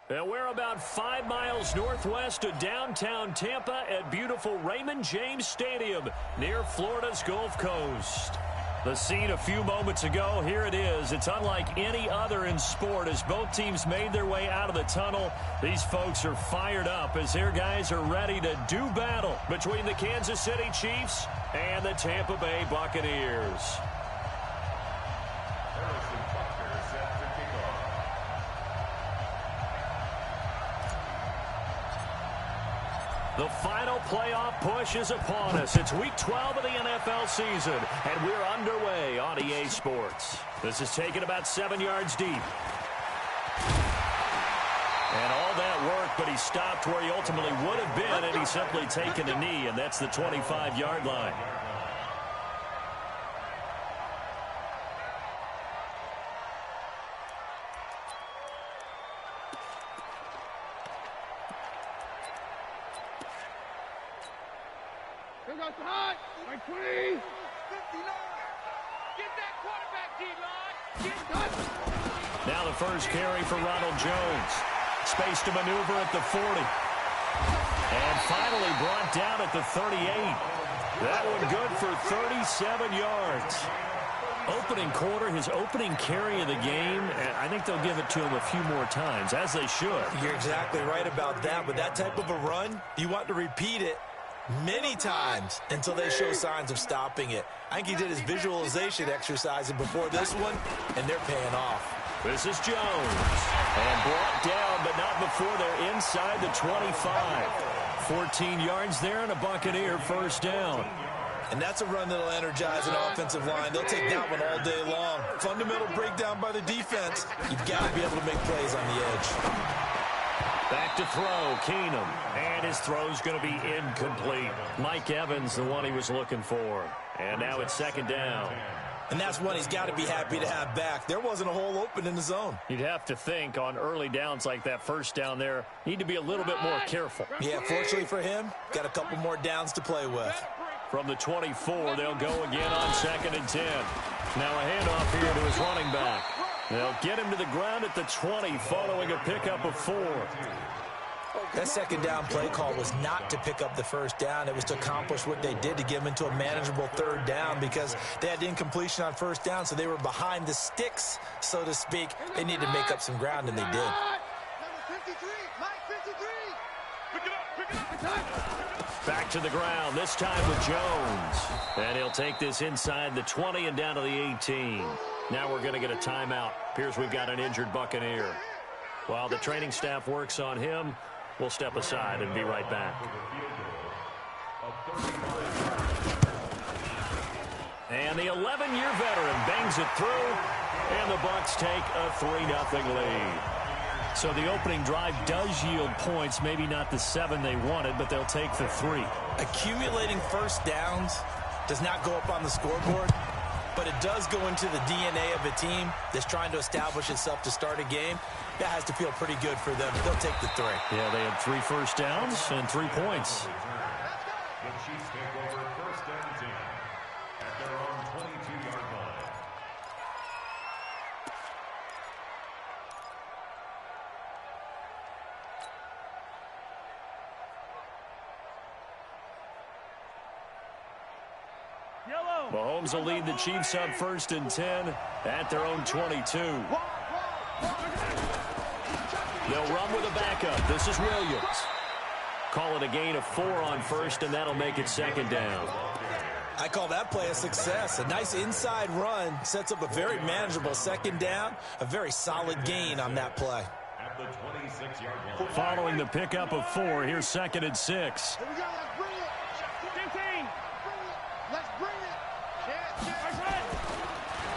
And we're about 5 miles northwest of downtown Tampa at beautiful Raymond James Stadium near Florida's Gulf Coast. The scene a few moments ago, here it is. It's unlike any other in sport as both teams made their way out of the tunnel. These folks are fired up as their guys are ready to do battle between the Kansas City Chiefs and the Tampa Bay Buccaneers. The final playoff push is upon us. It's Week 12 of the NFL season, and we're underway on EA Sports. This is taken about 7 yards deep. And all that work, but he stopped where he ultimately would have been, and he's simply taken a knee, and that's the 25-yard line. Now the first carry for Ronald Jones. Space to maneuver at the 40. And finally brought down at the 38. That one good for 37 yards. Opening quarter, his opening carry of the game, and I think they'll give it to him a few more times, as they should. You're exactly right about that. With that type of a run, you want to repeat it many times until they show signs of stopping it. I think he did his visualization exercise before this one, and they're paying off. This is Jones. And brought down, but not before they're inside the 25. 14 yards there and a Buccaneer first down. And that's a run that'll energize an offensive line. They'll take that one all day long. Fundamental breakdown by the defense. You've got to be able to make plays on the edge. Back to throw, Keenum. And his throw's going to be incomplete. Mike Evans, the one he was looking for. And now it's second down. And that's one he's got to be happy to have back. There wasn't a hole open in the zone. You'd have to think on early downs like that first down there, need to be a little bit more careful. Yeah, fortunately for him, got a couple more downs to play with. From the 24, they'll go again on 2nd and 10. Now a handoff here to his running back. They'll get him to the ground at the 20 following a pickup of 4. That second down play call was not to pick up the first down. It was to accomplish what they did to get them into a manageable third down because they had incompletion on first down, so they were behind the sticks, so to speak. They needed to make up some ground, and they did. Back to the ground, this time with Jones. And he'll take this inside the 20 and down to the 18. Now we're going to get a timeout. Appears we've got an injured Buccaneer. While the training staff works on him, we'll step aside and be right back. And the 11-year veteran bangs it through, and the Bucs take a 3-0 lead. So the opening drive does yield points, maybe not the 7 they wanted, but they'll take the 3. Accumulating first downs does not go up on the scoreboard, but it does go into the DNA of a team that's trying to establish itself to start a game. That has to feel pretty good for them. They'll take the 3. Yeah, they had 3 first downs and 3 points. The Chiefs take over 1st and 10 at their own 22-yard line. Mahomes will lead the Chiefs up 1st and 10 at their own 22. They'll run with a backup. This is Williams. Call it a gain of 4 on 1st, and that'll make it 2nd down. I call that play a success. A nice inside run sets up a very manageable 2nd down. A very solid gain on that play. At the 26-yard line. Following the pickup of 4, here's 2nd and 6. Here we go. Let's bring it. 15. Let's bring it.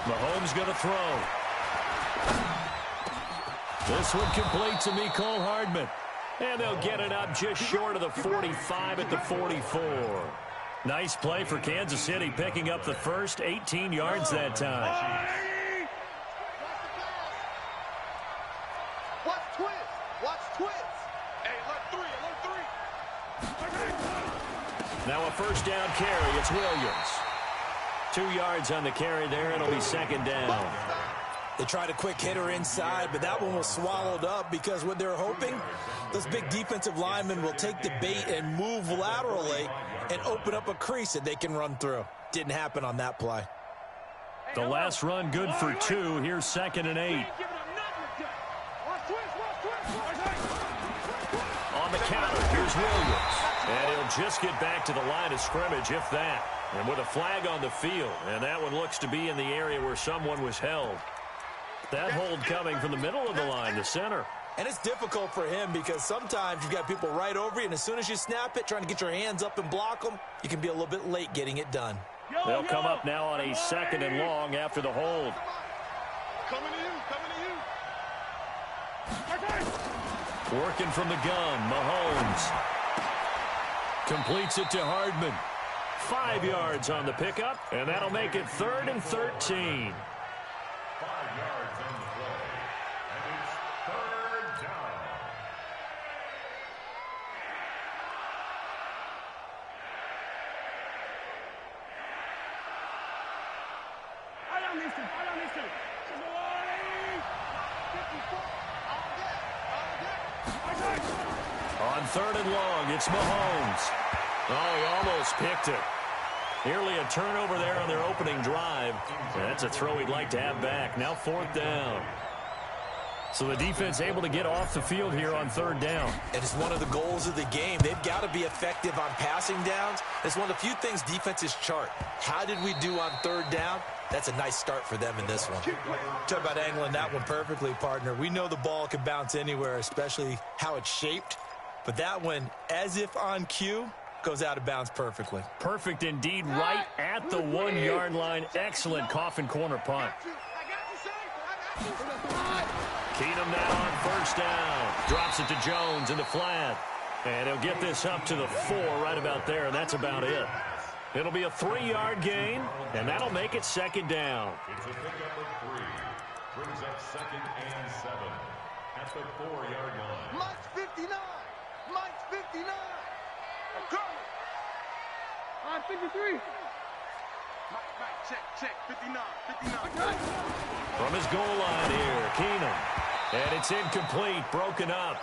Mahomes going to throw. This one complete to Mecole Hardman. And they'll get it up just short of the 45 at the 44. Nice play for Kansas City, picking up the first 18 yards that time. Watch twist. Watch twist. Hey, alert 3. Now a first down carry. It's Williams. 2 yards on the carry there. It'll be 2nd down. They tried a quick hitter inside, but that one was swallowed up because what they're hoping, those big defensive linemen will take the bait and move laterally and open up a crease that they can run through. Didn't happen on that play. The last run good for 2. Here's 2nd and 8. On the counter, here's Williams. And he'll just get back to the line of scrimmage, if that. And with a flag on the field. And that one looks to be in the area where someone was held. That hold coming from the middle of the line, the center. And it's difficult for him because sometimes you've got people right over you, and as soon as you snap it, trying to get your hands up and block them, you can be a little bit late getting it done. They'll come up now on a 2nd and long after the hold. Coming to you, coming to you. Working from the gun, Mahomes. Completes it to Hardman. 5 yards on the pickup, and that'll make it 3rd and 13. 5 yards on the play. And it's 3rd down. On 3rd and long, it's Mahomes. Oh, he almost picked it. Nearly a turnover there on their opening drive. That's a throw he'd like to have back. Now 4th down. So the defense able to get off the field here on 3rd down. It is one of the goals of the game. They've got to be effective on passing downs. It's one of the few things defenses chart. How did we do on 3rd down? That's a nice start for them in this one. Talk about angling that one perfectly, partner. We know the ball can bounce anywhere, especially how it's shaped. But that one, as if on cue, goes out of bounds perfectly. Perfect indeed, right at the 1-yard line. Excellent coffin corner punt. Keenum now on 1st down. Drops it to Jones in the flat. And he'll get this up to the 4 right about there, and that's about it. It'll be a 3-yard gain, and that'll make it 2nd down. It's a pickup of 3. Brings up 2nd and 7 at the 4-yard line. Mike's 59. Mike's 59. I'm coming. I'm 53. Mike, check. 59. 59. From his goal line here, Keenum. And it's incomplete, broken up.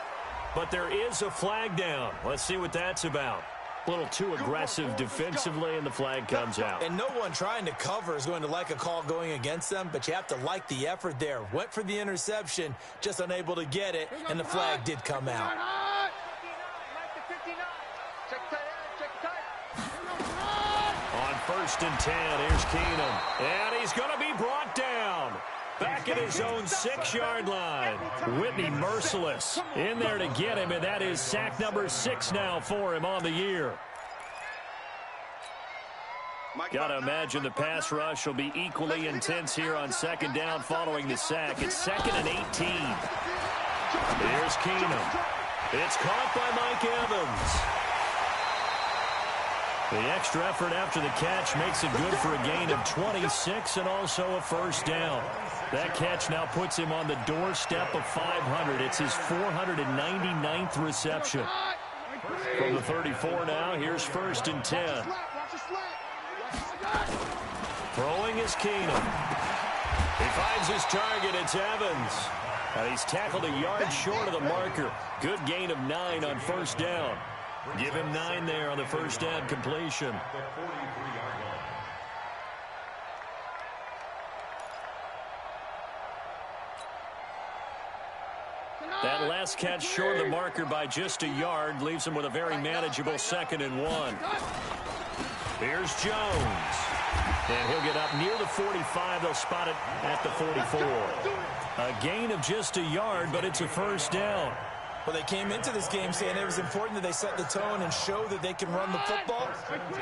But there is a flag down. Let's see what that's about. A little too aggressive defensively, and the flag comes out. And no one trying to cover is going to like a call going against them, but you have to like the effort there. Went for the interception, just unable to get it, and the flag did come out. On 1st and 10, here's Keenum. And he's going to be brought down. Back at his own 6-yard line. Whitney merciless in there to get him, and that is sack number 6 now for him on the year. Got to imagine the pass rush will be equally intense here on 2nd down following the sack. It's 2nd and 18. Here's Keenum. It's caught by Mike Evans. The extra effort after the catch makes it good for a gain of 26 and also a 1st down. That catch now puts him on the doorstep of 500. It's his 499th reception. From the 34 now, here's 1st and 10. Throwing is Keenum. He finds his target. It's Evans. And he's tackled a yard short of the marker. Good gain of 9 on 1st down. Give him 9 there on the 1st down completion. The 43-yard line. That last catch short of the marker by just a yard leaves him with a very manageable 2nd and 1. Here's Jones. And he'll get up near the 45. They'll spot it at the 44. A gain of just a yard, but it's a 1st down. Well, they came into this game saying it was important that they set the tone and show that they can run the football.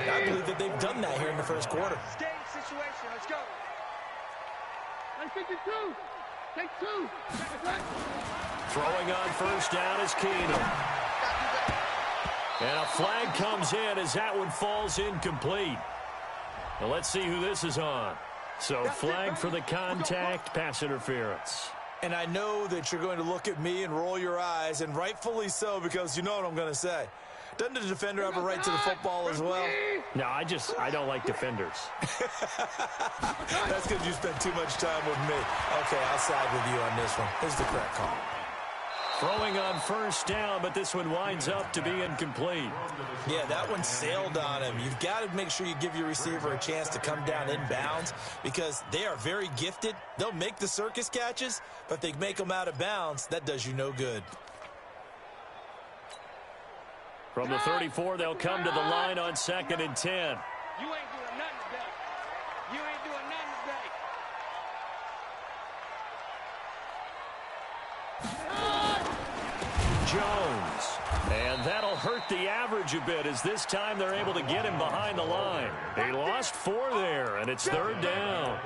I believe that they've done that here in the 1st quarter. Game situation. Let's go. 52. Take 2. Throwing on 1st down is Keenum. And a flag comes in as that one falls incomplete. Now let's see who this is on. So flag for the contact, pass interference. And I know that you're going to look at me and roll your eyes, and rightfully so, because you know what I'm going to say. Doesn't the defender have a right to the football as well? No, I don't like defenders. That's because you spent too much time with me. Okay, I'll side with you on this one. Here's the correct call. Throwing on first down, but this one winds up to be incomplete. Yeah, that one sailed on him. You've got to make sure you give your receiver a chance to come down inbounds because they are very gifted. They'll make the circus catches, but if they make them out of bounds, that does you no good. From the 34, they'll come to the line on 2nd and 10. You ain't doing nothing today. You ain't doing nothing today. Jones. And that'll hurt the average a bit as this time they're able to get him behind the line. He lost 4 there, and it's 3rd down.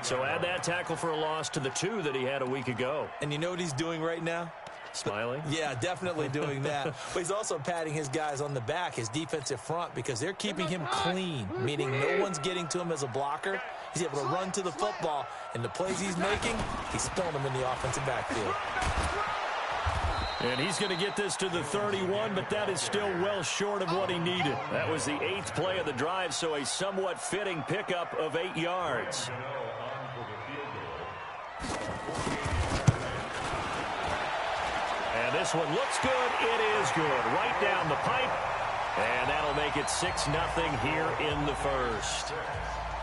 So add that tackle for a loss to the 2 that he had a week ago. And you know what he's doing right now? Smiling? Yeah, definitely doing that. But he's also patting his guys on the back, his defensive front, because they're keeping him clean, meaning no one's getting to him as a blocker. He's able to run to the football, and the plays he's making, he's spilling them in the offensive backfield. And he's going to get this to the 31, but that is still well short of what he needed. That was the 8th play of the drive, so a somewhat fitting pickup of 8 yards. And this one looks good. It is good. Right down the pipe. And that'll make it 6-0 here in the first.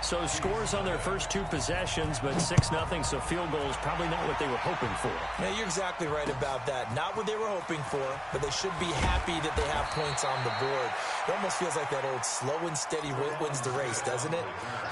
So scores on their first 2 possessions, but 6-0, so field goal is probably not what they were hoping for. Yeah, you're exactly right about that. Not what they were hoping for, but they should be happy that they have points on the board. It almost feels like that old slow and steady wins the race, doesn't it?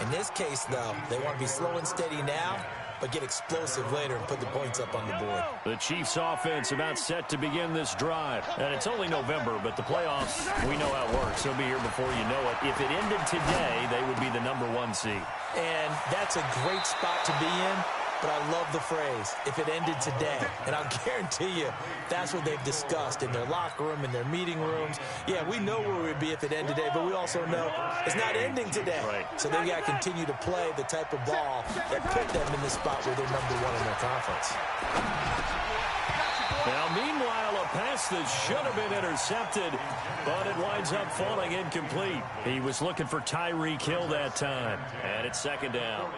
In this case, though, they want to be slow and steady now, but get explosive later and put the points up on the board. The Chiefs offense about set to begin this drive. And it's only November, but the playoffs, we know how it works. They'll be here before you know it. If it ended today, they would be the #1 seed. And that's a great spot to be in, but I love the phrase, if it ended today. And I'll guarantee you, that's what they've discussed in their locker room, in their meeting rooms. Yeah, we know where we'd be if it ended today, but we also know it's not ending today. Right. So they've got to continue to play the type of ball that put them in the spot where they're #1 in their conference. Now, meanwhile, a pass that should have been intercepted, but it winds up falling incomplete. He was looking for Tyreek Hill that time, and it's 2nd down.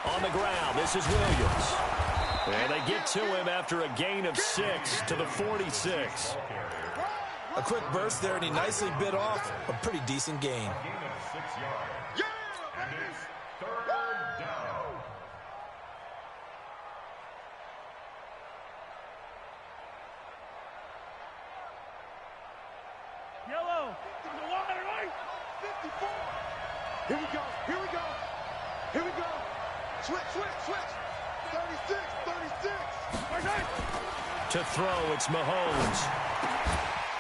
On the ground, this is Williams. And they get to him after a gain of 6 to the 46. A quick burst there, and he nicely bit off a pretty decent gain. Yellow. Right. 54. Here we go. Here we go. Here we go. Switch. 36. To throw, it's Mahomes.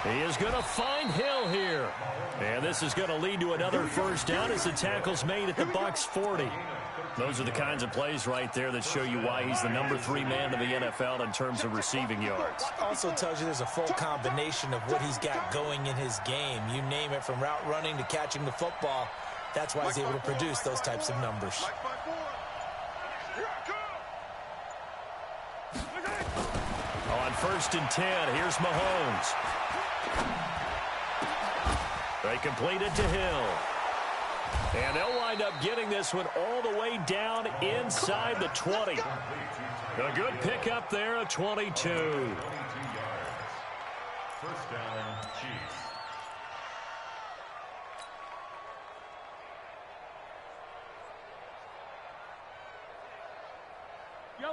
He is going to find Hill here. And this is going to lead to another first down as the tackle's made at the Bucs 40. Those are the kinds of plays right there that show you why he's the #3 man in the NFL in terms of receiving yards. Also tells you there's a full combination of what he's got going in his game. You name it, from route running to catching the football. That's why he's able to produce those types of numbers. On 1st and 10, here's Mahomes. They complete it to Hill. And they'll wind up getting this one all the way down inside the 20. A good pickup there of 22. First down, Chiefs.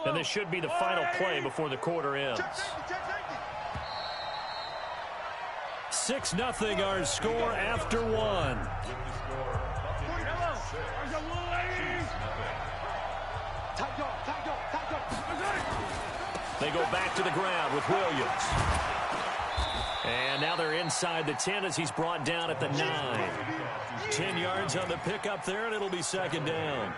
And this should be the final play before the quarter ends. 6-0 our score after 1. They go back to the ground with Williams. And now they're inside the 10 as he's brought down at the 9. 10 yards on the pickup there, and it'll be 2nd down.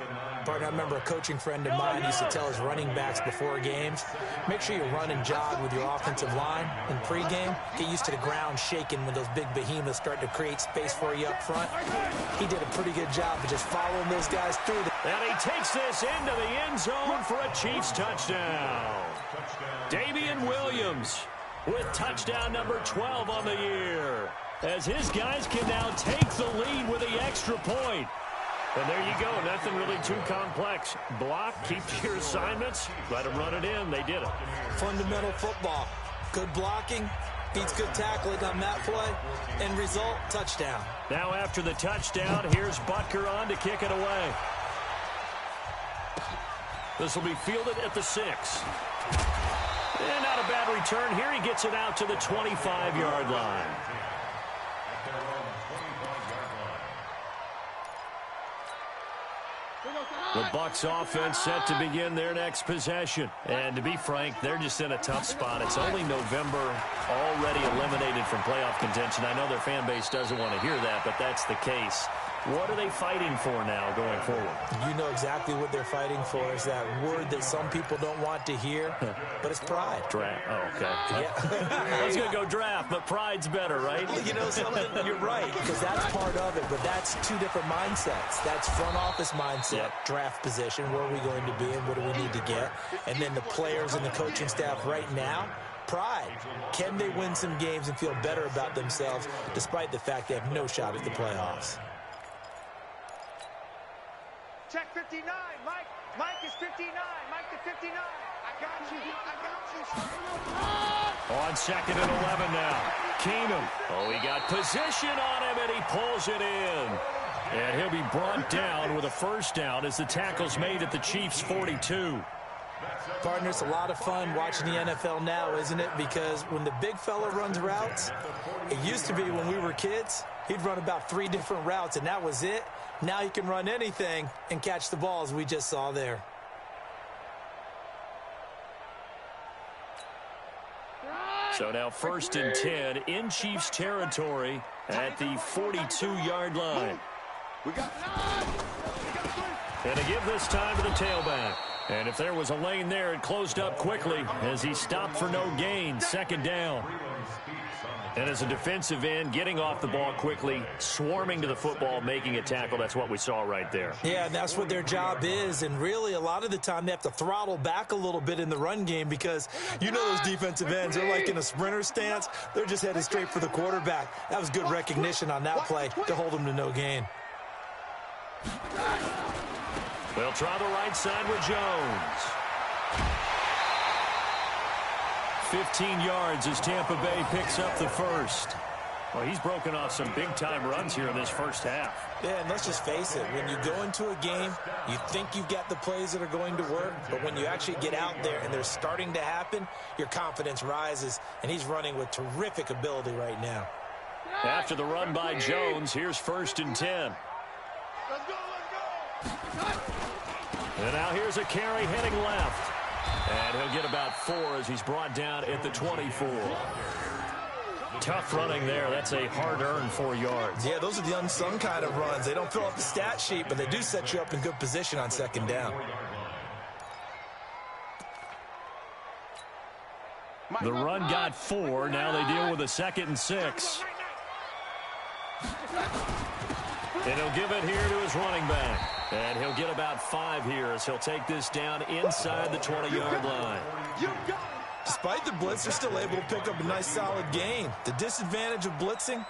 Partner, I remember a coaching friend of mine used to tell his running backs before games, make sure you run and jog with your offensive line in pregame. Get used to the ground shaking when those big behemoths start to create space for you up front. He did a pretty good job of just following those guys through. And he takes this into the end zone for a Chiefs touchdown. Damian Williams with touchdown number 12 on the year, as his guys can now take the lead with the extra point. And there you go. Nothing really too complex. Block, keep to your assignments, let them run it in. They did it. Fundamental football. Good blocking, beats good tackling on that play. End result, touchdown. Now after the touchdown, here's Butker on to kick it away. This will be fielded at the 6. And not a bad return. Here he gets it out to the 25-yard line. The Bucs offense set to begin their next possession. And to be frank, they're just in a tough spot. It's only November, already eliminated from playoff contention. I know their fan base doesn't want to hear that, but that's the case. What are they fighting for now going forward? You know exactly what they're fighting for. Is that word that some people don't want to hear, but it's pride. Draft. Oh, okay. Yeah. I was going to go draft, but pride's better, right? You know something? You're right, because that's part of it, but that's two different mindsets. That's front office mindset, draft position, where are we going to be and what do we need to get? And then the players and the coaching staff right now, pride. Can they win some games and feel better about themselves despite the fact they have no shot at the playoffs? Check 59. Mike is 59. Mike to 59. I got you. On 2nd and 11 now. Keenum. Oh, he got position on him, and he pulls it in. And he'll be brought down with a first down as the tackle's made at the Chiefs' 42. Partner, it's a lot of fun watching the NFL now, isn't it? Because when the big fella runs routes, it used to be when we were kids, he'd run about 3 different routes, and that was it. Now he can run anything and catch the ball, as we just saw there. So now 1st and 10 in Chiefs territory at the 42-yard line. And to give this time to the tailback. And if there was a lane there, it closed up quickly as he stopped for no gain. 2nd down. And as a defensive end, getting off the ball quickly, swarming to the football, making a tackle. That's what we saw right there. Yeah, and that's what their job is. And really, a lot of the time, they have to throttle back a little bit in the run game because you know those defensive ends, they're like in a sprinter stance. They're just headed straight for the quarterback. That was good recognition on that play to hold them to no gain. They'll try the right side with Jones. 15 yards as Tampa Bay picks up the first. Well, he's broken off some big-time runs here in this first half. Yeah, and let's just face it. When you go into a game, you think you've got the plays that are going to work, but when you actually get out there and they're starting to happen, your confidence rises, and he's running with terrific ability right now. After the run by Jones, here's 1st and 10. Let's go. And now here's a carry heading left. And he'll get about 4 as he's brought down at the 24. Tough running there. That's a hard-earned 4 yards. Yeah, those are the unsung kind of runs. They don't fill up the stat sheet, but they do set you up in good position on 2nd down. The run got 4. Now they deal with a 2nd and 6. And he'll give it here to his running back. And he'll get about 5 here as he'll take this down inside the 20-yard line. Despite the blitz, they're still able to pick up a nice, solid gain. The disadvantage of blitzing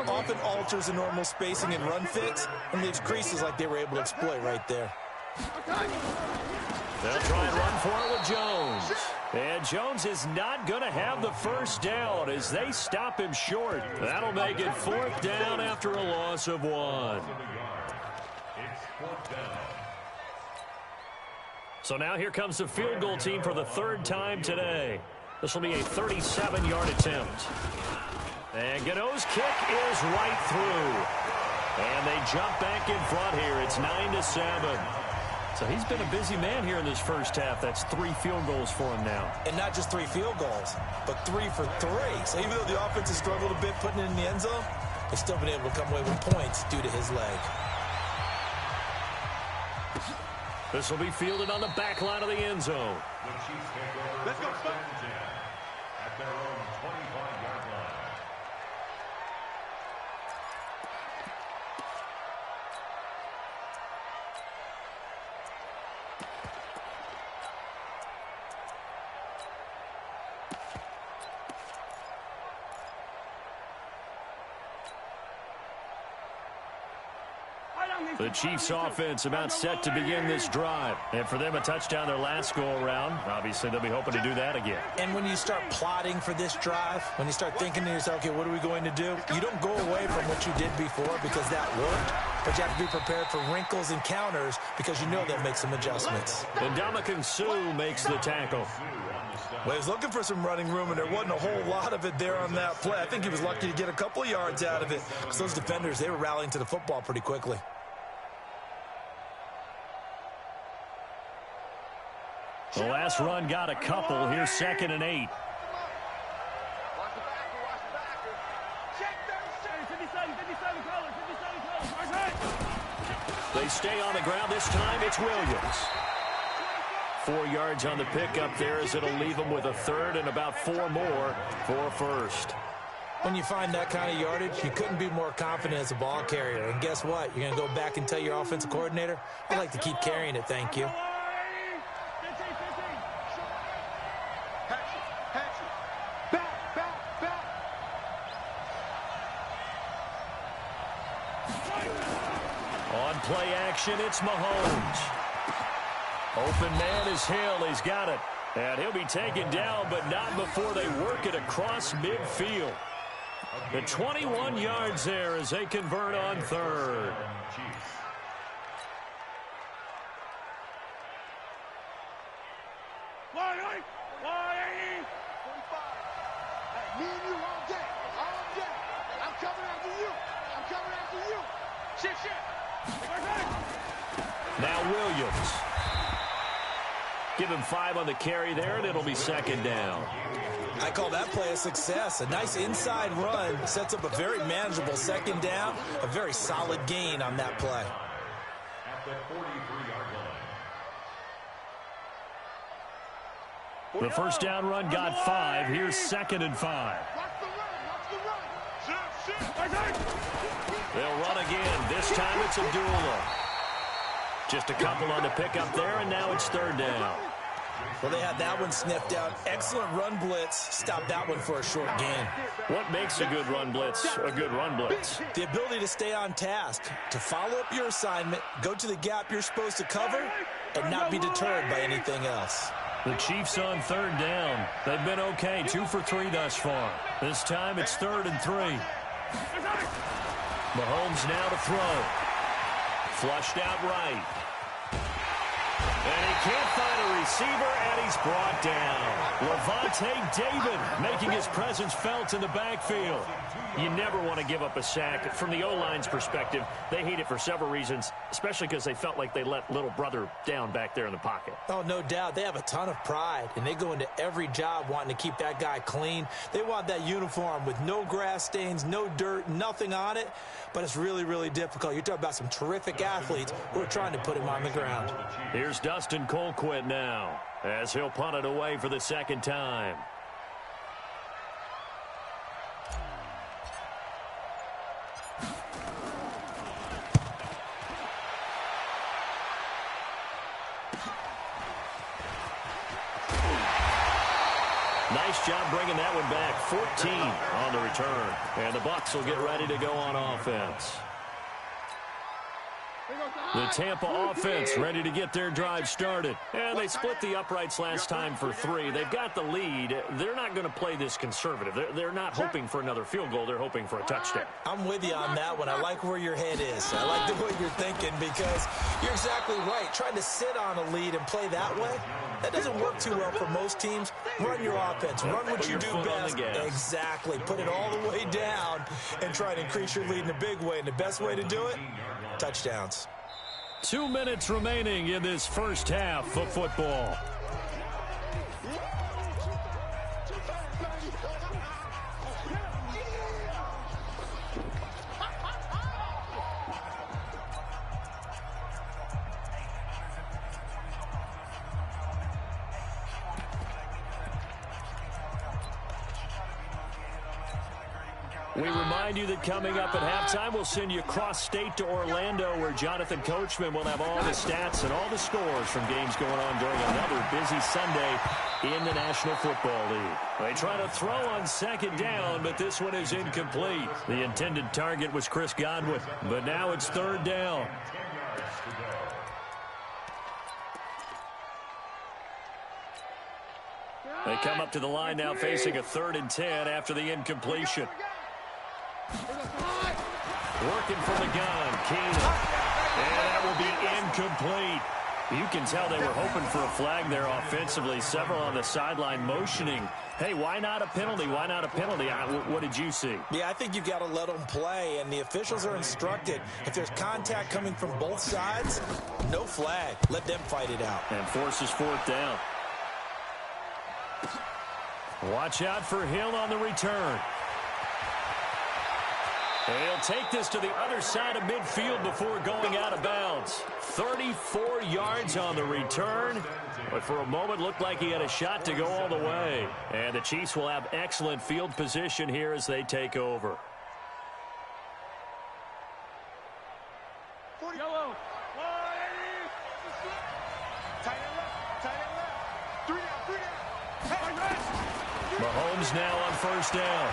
often alters the normal spacing and run fits and leaves creases like they were able to exploit right there. They'll try and run for it with Jones. And Jones is not going to have the first down as they stop him short. That'll make it 4th down after a loss of 1. So now here comes the field goal team for the 3rd time today. This will be a 37-yard attempt. And Gano's kick is right through. And they jump back in front here. It's 9-7. So he's been a busy man here in this first half. That's 3 field goals for him now. And not just 3 field goals, but 3 for 3. So even though the offense has struggled a bit putting it in the end zone, they've still been able to come away with points due to his leg. This will be fielded on the back line of the end zone. The Chiefs take over Let's go, first and 10 at their own 25-yard line. The Chiefs offense about set to begin this drive. And for them, a touchdown their last go-around. Obviously, they'll be hoping to do that again. And when you start plotting for this drive, when you start thinking to yourself, okay, what are we going to do? You don't go away from what you did before because that worked, but you have to be prepared for wrinkles and counters because you know they'll make some adjustments. And Ndamukong Suh makes the tackle. Well, he was looking for some running room, and there wasn't a whole lot of it there on that play. I think he was lucky to get a couple of yards out of it because those defenders, they were rallying to the football pretty quickly. The last run got a couple. Here's 2nd and 8. They stay on the ground. This time it's Williams. 4 yards on the pickup there as it'll leave them with a third and about 4 more for first. When you find that kind of yardage, you couldn't be more confident as a ball carrier. And guess what? You're going to go back and tell your offensive coordinator, I'd like to keep carrying it, thank you. On play action, it's Mahomes. Open man is Hill. He's got it. And he'll be taken down, but not before they work it across midfield. The 21 yards there as they convert on third. Me and you all day. All day. I'm coming after you. I'm coming after you. Shit. Now Williams. Give him 5 on the carry there, and it'll be 2nd down. I call that play a success. A nice inside run sets up a very manageable 2nd down. A very solid gain on that play. At the 43-yard line. The first down run got 5. Here's 2nd and 5. Watch the run. They'll run again. This time it's Abdullah. Just a couple on the pickup there, and now it's 3rd down. Well, they had that one sniffed out. Excellent run blitz. Stopped that one for a short gain. What makes a good run blitz a good run blitz? The ability to stay on task, to follow up your assignment, go to the gap you're supposed to cover, and not be deterred by anything else. The Chiefs on 3rd down. They've been okay, 2 for 3 thus far. This time it's 3rd and 3. Mahomes now to throw. Flushed out right. And he can't find a receiver, and he's brought down. Levante David making his presence felt in the backfield. You never want to give up a sack. From the O-line's perspective, they hate it for several reasons, especially because they felt like they let little brother down back there in the pocket. Oh, no doubt. They have a ton of pride, and they go into every job wanting to keep that guy clean. They want that uniform with no grass stains, no dirt, nothing on it. But it's really, really difficult. You're talking about some terrific athletes who are trying to put him on the ground. Here's Dustin Colquitt now as he'll punt it away for the 2nd time. Nice job bringing that one back. 14 on the return. And the Bucs will get ready to go on offense. The Tampa offense ready to get their drive started. And they split the uprights last time for 3. They've got the lead. They're not going to play this conservative. They're not hoping for another field goal. They're hoping for a touchdown. I'm with you on that one. I like where your head is. I like the way you're thinking because you're exactly right. Trying to sit on a lead and play that way, that doesn't work too well for most teams. Run your offense. Run what you do best. Exactly. Put it all the way down and try to increase your lead in a big way. And the best way to do it, touchdowns. 2 minutes remaining in this first half of football. We remind you that coming up at halftime, we'll send you cross-state to Orlando, where Jonathan Coachman will have all the stats and all the scores from games going on during another busy Sunday in the National Football League. They try to throw on second down, but this one is incomplete. The intended target was Chris Godwin, but now it's third down. They come up to the line now facing a 3rd and 10 after the incompletion. Working from the gun, Keenum. And that will be incomplete. You can tell they were hoping for a flag there offensively. Several on the sideline motioning. Hey, why not a penalty? Why not a penalty? What did you see? Yeah, I think you've got to let them play, and the officials are instructed. If there's contact coming from both sides, no flag. Let them fight it out. And forces 4th down. Watch out for Hill on the return. He'll take this to the other side of midfield before going out of bounds. 34 yards on the return, but for a moment looked like he had a shot to go all the way. And the Chiefs will have excellent field position here as they take over. Mahomes now on 1st down.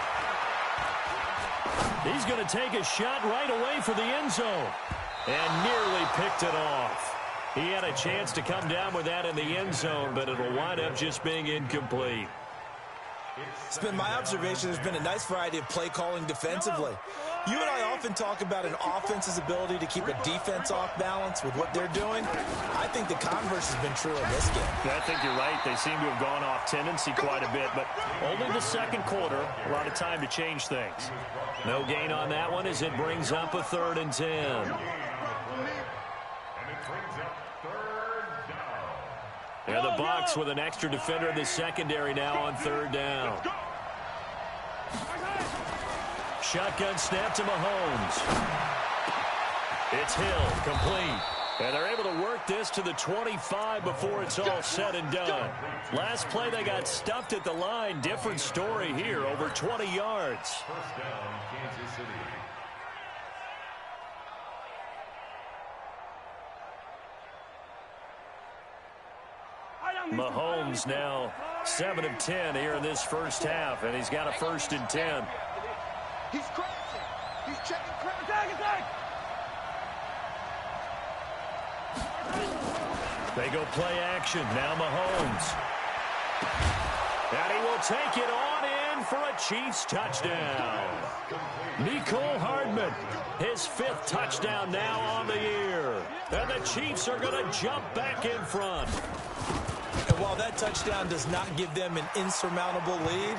He's going to take a shot right away for the end zone. And nearly picked it off. He had a chance to come down with that in the end zone, but it'll wind up just being incomplete. It's been my observation there's been a nice variety of play calling defensively. You and I often talk about an offense's ability to keep a defense off balance with what they're doing. I think the converse has been true in this game. I think you're right. They seem to have gone off tendency quite a bit, but only the second quarter. A lot of time to change things. No gain on that one as it brings up a 3rd and 10. And the Bucs with an extra defender in the secondary now on 3rd down. Shotgun snap to Mahomes. It's Hill, complete. And they're able to work this to the 25 before it's all said and done. Last play, they got stuffed at the line. Different story here, over 20 yards. 1st down, Kansas City. Mahomes now 7 of 10 here in this first half, and he's got a 1st and 10. He's crouching. He's checking crouch. Attack. They go play action. Now Mahomes. And he will take it on in for a Chiefs touchdown. Mecole Hardman, his 5th touchdown now on the year. And the Chiefs are going to jump back in front. And while that touchdown does not give them an insurmountable lead,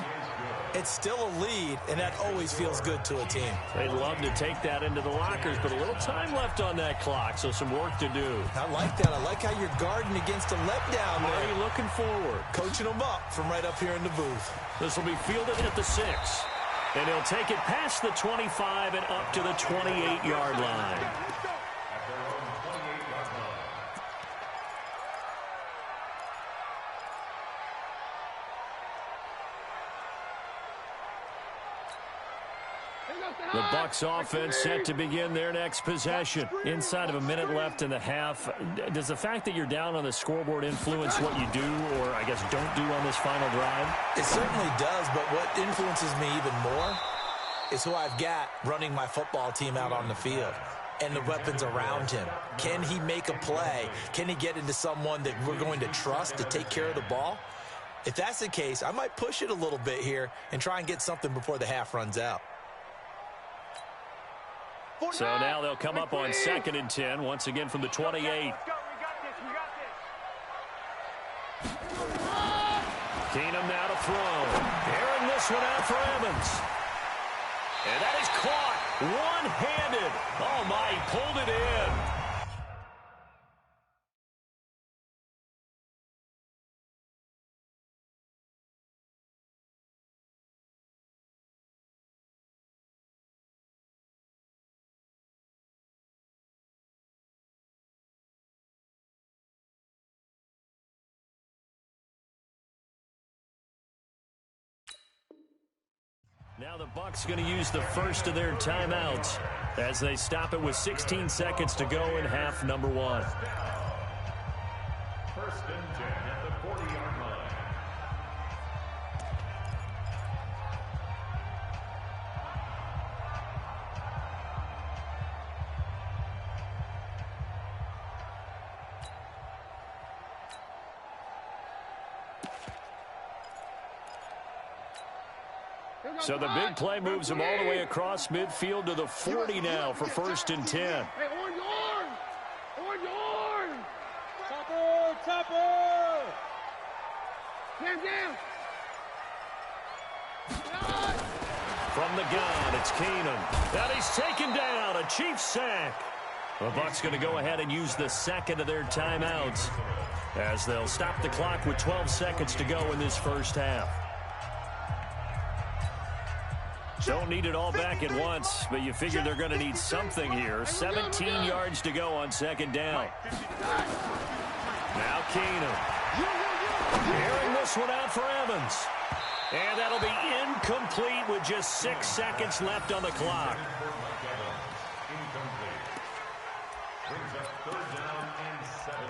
it's still a lead, and that always feels good to a team. They'd love to take that into the lockers, but a little time left on that clock, so some work to do. I like that. I like how you're guarding against a letdown Where there. are you looking forward? Coaching them up from right up here in the booth. This will be fielded at the 6. And he'll take it past the 25 and up to the 28-yard line. The Bucs offense set to begin their next possession. Inside of a minute left in the half. Does the fact that you're down on the scoreboard influence what you do, or I guess don't do on this final drive? It certainly does, but what influences me even more is who I've got running my football team out on the field and the weapons around him. Can he make a play? Can he get into someone that we're going to trust to take care of the ball? If that's the case, I might push it a little bit here and try and get something before the half runs out. So now they'll come up on 2nd and 10, once again from the 28. Keenum now to throw. Airing this one out for Evans. And that is caught one-handed. Oh, my, he pulled it in. Now the Bucs going to use the first of their timeouts as they stop it with 16 seconds to go in half number 1. First and 10 at the 40-yard line. So the big play moves him all the way across midfield to the 40 now for first and 10. Hey, on your arm! On your arm! Topper! Topper! Down! From the gun, it's Keenum. And he's taken down, a Chiefs sack. The Bucs going to go ahead and use the second of their timeouts as they'll stop the clock with 12 seconds to go in this first half. Don't need it all back at once, but you figure they're going to need something here. 17 yards to go on second down. Now Keenum. Airing this one out for Evans. And that'll be incomplete with just 6 seconds left on the clock. Brings up third down and 17.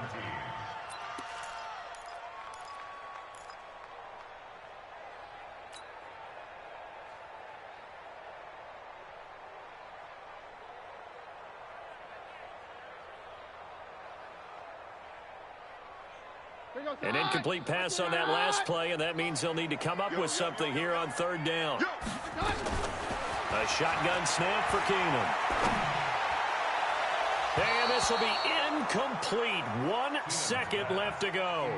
An incomplete pass on that last play, and that means they'll need to come up with something here on third down. A shotgun snap for Keenum. And this will be incomplete. 1 second left to go.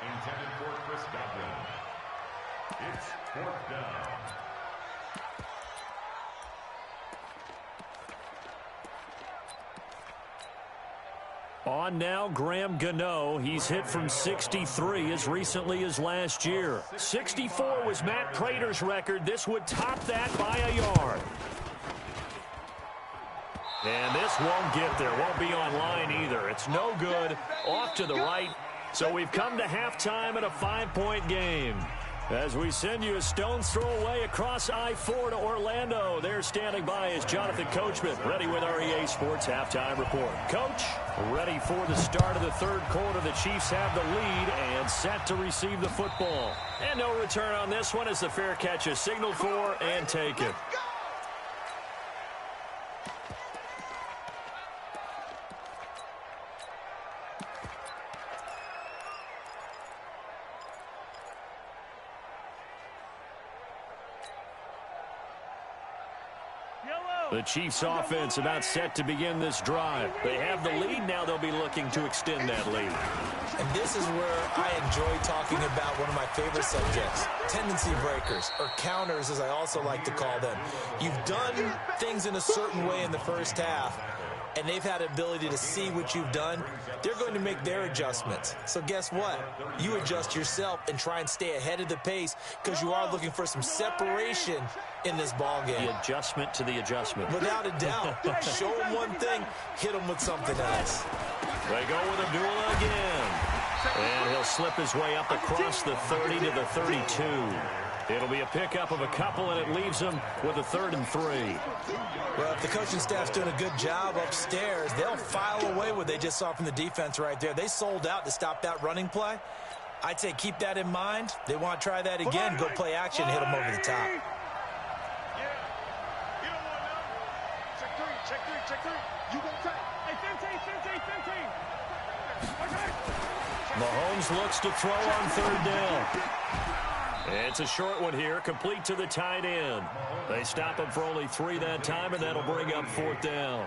Intended for Chris Godwin. It's fourth down. On now, Graham Gano. He's hit from 63 as recently as last year. 64 was Matt Prater's record. This would top that by a yard. And this won't get there. Won't be online either. It's no good. Off to the right. So we've come to halftime in a 5-point game. As we send you a stone's throw away across I-4 to Orlando. There standing by is Jonathan Coachman, ready with our EA Sports Halftime Report. Coach, ready for the start of the third quarter. The Chiefs have the lead and set to receive the football. And no return on this one as the fair catch is signaled for and taken. The Chiefs offense about set to begin this drive. They have the lead. Now they'll be looking to extend that lead. And this is where I enjoy talking about one of my favorite subjects, tendency breakers, or counters as I also like to call them. You've done things in a certain way in the first half, and they've had the ability to see what you've done. They're going to make their adjustments. So guess what? You adjust yourself and try and stay ahead of the pace because you are looking for some separation in this ball game. The adjustment to the adjustment. Without a doubt. Show them one thing, hit them with something else. They go with Abdullah again. And he'll slip his way up across the 30 to the 32. It'll be a pickup of a couple, and it leaves them with a 3rd and 3. Well, if the coaching staff's doing a good job upstairs, they'll file away what they just saw from the defense right there. They sold out to stop that running play. I'd say keep that in mind. They want to try that again, go play action, hit them over the top. Mahomes looks to throw on 3rd down. It's a short one here, complete to the tight end. They stop him for only 3 that time, and that'll bring up 4th down.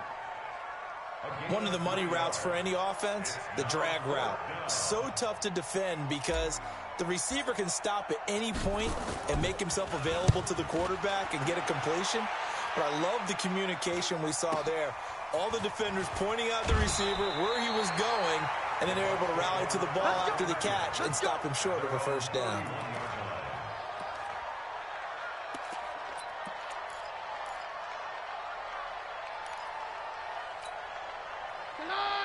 One of the money routes for any offense, the drag route. So tough to defend because the receiver can stop at any point and make himself available to the quarterback and get a completion. But I love the communication we saw there. All the defenders pointing out the receiver, where he was going, and then they're able to rally to the ball after the catch and stop him short of a 1st down.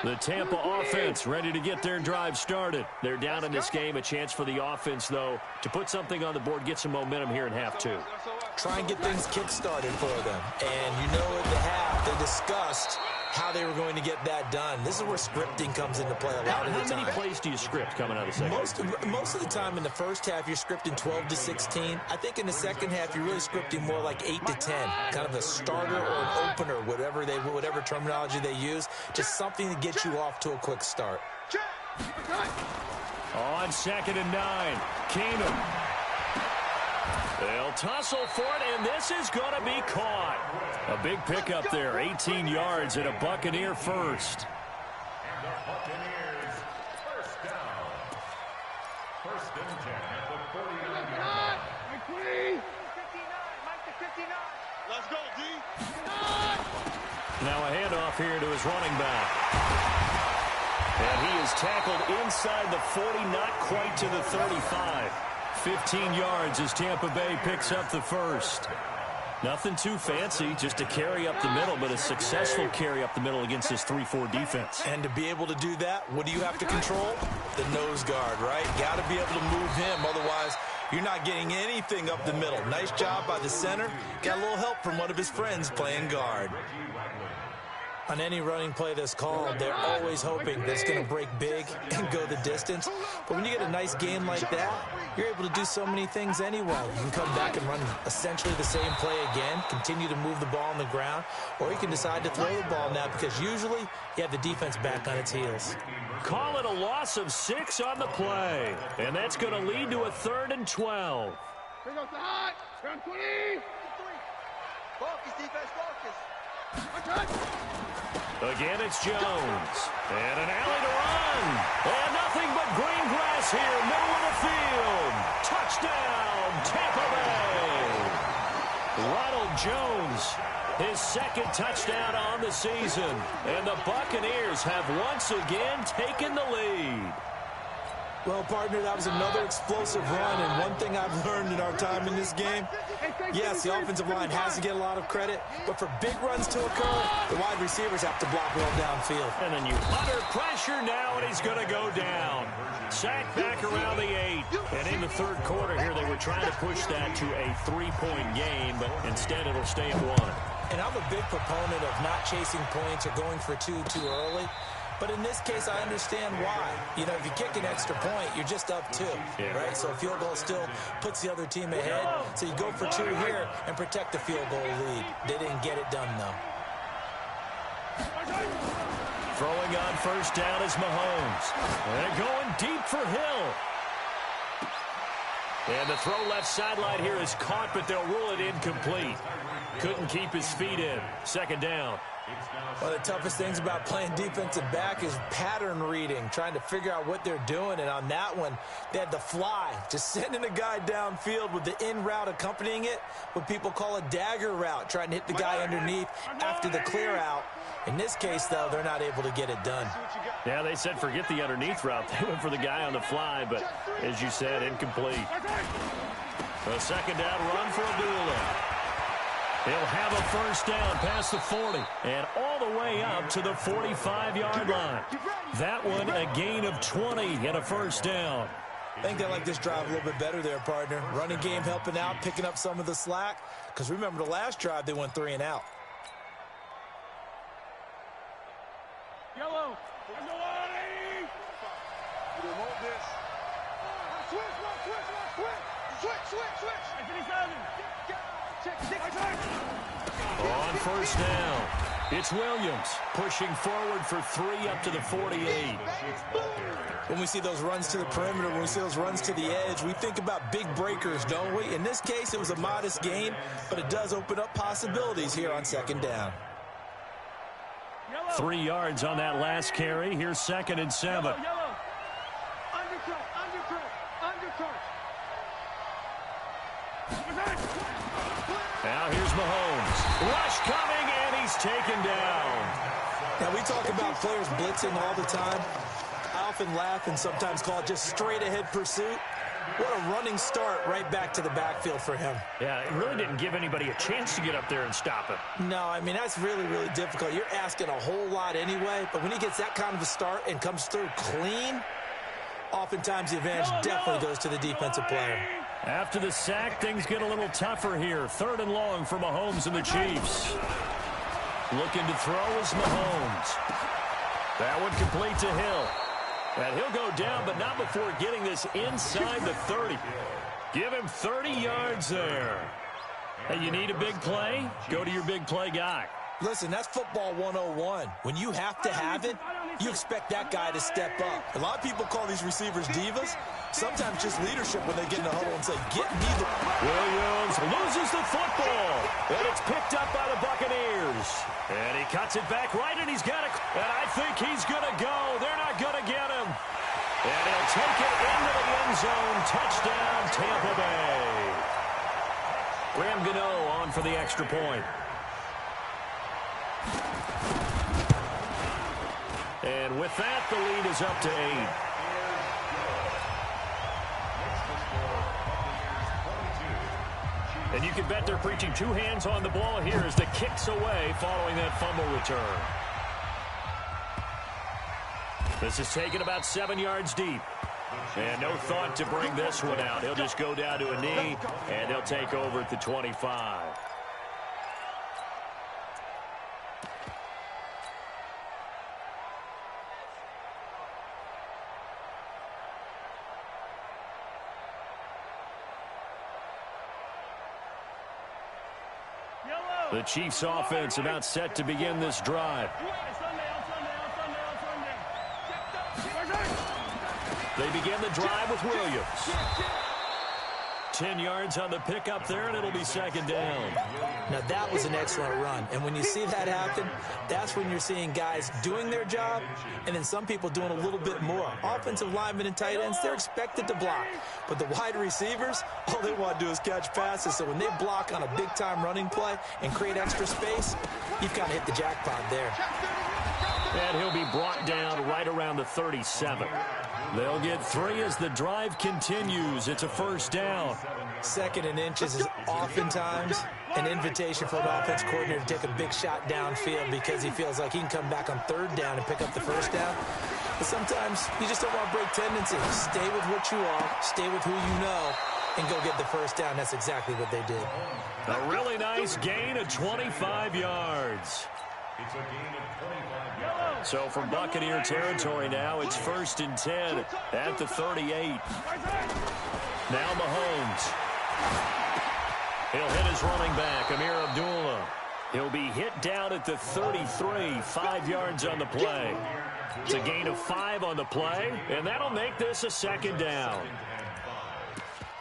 The Tampa offense ready to get their drive started. They're down in this game. A chance for the offense, though, to put something on the board, get some momentum here in half 2. try and get things kick-started for them. And you know at the half, they discussed how they were going to get that done. This is where scripting comes into play a lot of the time. How many plays do you script coming out of the second? Most of the time in the first half, you're scripting 12 to 16. I think in the second half, you're really scripting more like 8 to 10. Kind of a starter or an opener, whatever terminology they use. Just something to get you off to a quick start. On 2nd and 9, Keenum. They'll tussle for it, and this is going to be caught. A big pickup there, 18 yards and a Buccaneer first. And the Buccaneers first down. 1st and 10 at the 49-yard line. Mike 59. Mike to 59. Let's go, D. Now a handoff here to his running back. And he is tackled inside the 40, not quite to the 35. 15 yards as Tampa Bay picks up the first. Nothing too fancy, just a carry up the middle, but a successful carry up the middle against this 3-4 defense. And to be able to do that, what do you have to control? The nose guard, right? Got to be able to move him, otherwise you're not getting anything up the middle. Nice job by the center. Got a little help from one of his friends playing guard. On any running play that's called, they're always hoping that it's going to break big and go the distance. But when you get a nice game like that, you're able to do so many things anyway. You can come back and run essentially the same play again, continue to move the ball on the ground, or you can decide to throw the ball now because usually you have the defense back on its heels. Call it a loss of 6 on the play, and that's going to lead to a 3rd and 12. Bring up the hot. Turn 20. Focus, defense, focus. Again, it's Jones. And an alley to run. And nothing but green grass here, middle of the field. Touchdown, Tampa Bay. Ronald Jones, his 2nd touchdown on the season. And the Buccaneers have once again taken the lead. Well, partner, that was another explosive run, and one thing I've learned in our time in this game, yes, the offensive line has to get a lot of credit, but for big runs to occur, the wide receivers have to block well downfield. And then you under pressure now, and he's going to go down. Sacked back around the 8. And in the 3rd quarter here, they were trying to push that to a 3-point game, but instead it'll stay at 1. And I'm a big proponent of not chasing points or going for 2 too early. But in this case, I understand why. You know, if you kick an extra point, you're just up 2, right? So a field goal still puts the other team ahead. So you go for 2 here and protect the field goal lead. They didn't get it done, though. Throwing on 1st down is Mahomes. And going deep for Hill. And the throw left sideline here is caught, but they'll rule it incomplete. Couldn't keep his feet in. 2nd down. One of the toughest things about playing defensive back is pattern reading, trying to figure out what they're doing. And on that one, they had the fly, just sending a guy downfield with the in route accompanying it, what people call a dagger route, trying to hit the guy underneath after the clear out. In this case, though, they're not able to get it done. Yeah, they said forget the underneath route. They went for the guy on the fly, but as you said, incomplete. A 2nd down run for Abdullah. He'll have a 1st down past the 40 and all the way up to the 45-yard line. That one a gain of 20 and a 1st down. I think they like this drive a little bit better there, partner. Running game helping out, picking up some of the slack. Because remember the last drive, they went 3 and out. Yellow. You hold this. On 1st down, it's Williams pushing forward for 3 up to the 48. When we see those runs to the perimeter, when we see those runs to the edge, we think about big breakers, don't we? In this case, it was a modest gain, but it does open up possibilities here on 2nd down. 3 yards on that last carry. Here's 2nd and 7. Undercut. Now here's Mahomes. Rush coming, and he's taken down. Now, we talk about players blitzing all the time. I often laugh and sometimes call it just straight-ahead pursuit. What a running start right back to the backfield for him. Yeah, it really didn't give anybody a chance to get up there and stop him. No, I mean, that's really, really difficult. You're asking a whole lot anyway, but when he gets that kind of a start and comes through clean, oftentimes the advantage definitely goes to the defensive player. After the sack, things get a little tougher here. 3rd and long for Mahomes and the Chiefs. Looking to throw is Mahomes. That one complete to Hill. And he'll go down, but not before getting this inside the 30. Give him 30 yards there. Hey, you need a big play? Go to your big play guy. Listen, that's football 101. When you have to have it, you expect that guy to step up. A lot of people call these receivers divas. Sometimes just leadership when they get in the huddle and say, get me the... Williams loses the football. And it's picked up by the Buccaneers. And he cuts it back right, and he's got it. And I think he's going to go. They're not going to get him. And he'll take it into the end zone. Touchdown, Tampa Bay. Graham Gano on for the extra point. And with that, the lead is up to 8. And you can bet they're preaching 2 hands on the ball here as the kick's away following that fumble return. This is taken about 7 yards deep. And no thought to bring this one out. He'll just go down to a knee, and he'll take over at the 25. The Chiefs offense about set to begin this drive. They begin the drive with Williams. 10 yards on the pickup there, and it'll be 2nd down. Now, that was an excellent run. And when you see that happen, that's when you're seeing guys doing their job and then some people doing a little bit more. Offensive linemen and tight ends, they're expected to block. But the wide receivers, all they want to do is catch passes. So when they block on a big-time running play and create extra space, you've kind of hit the jackpot there. And he'll be brought down right around the 37. They'll get 3 as the drive continues. It's a 1st down. 2nd and inches is oftentimes an invitation for an offense coordinator to take a big shot downfield because he feels like he can come back on 3rd down and pick up the 1st down. But sometimes you just don't want to break tendencies. Stay with what you are, stay with who you know, and go get the 1st down. That's exactly what they did. A really nice gain of 25 yards. It's a gain of 25 yards. So from Buccaneer territory now, it's 1st and 10 at the 38. Now Mahomes. He'll hit his running back, Amir Abdullah. He'll be hit down at the 33, 5 yards on the play. It's a gain of 5 on the play, and that'll make this a 2nd down.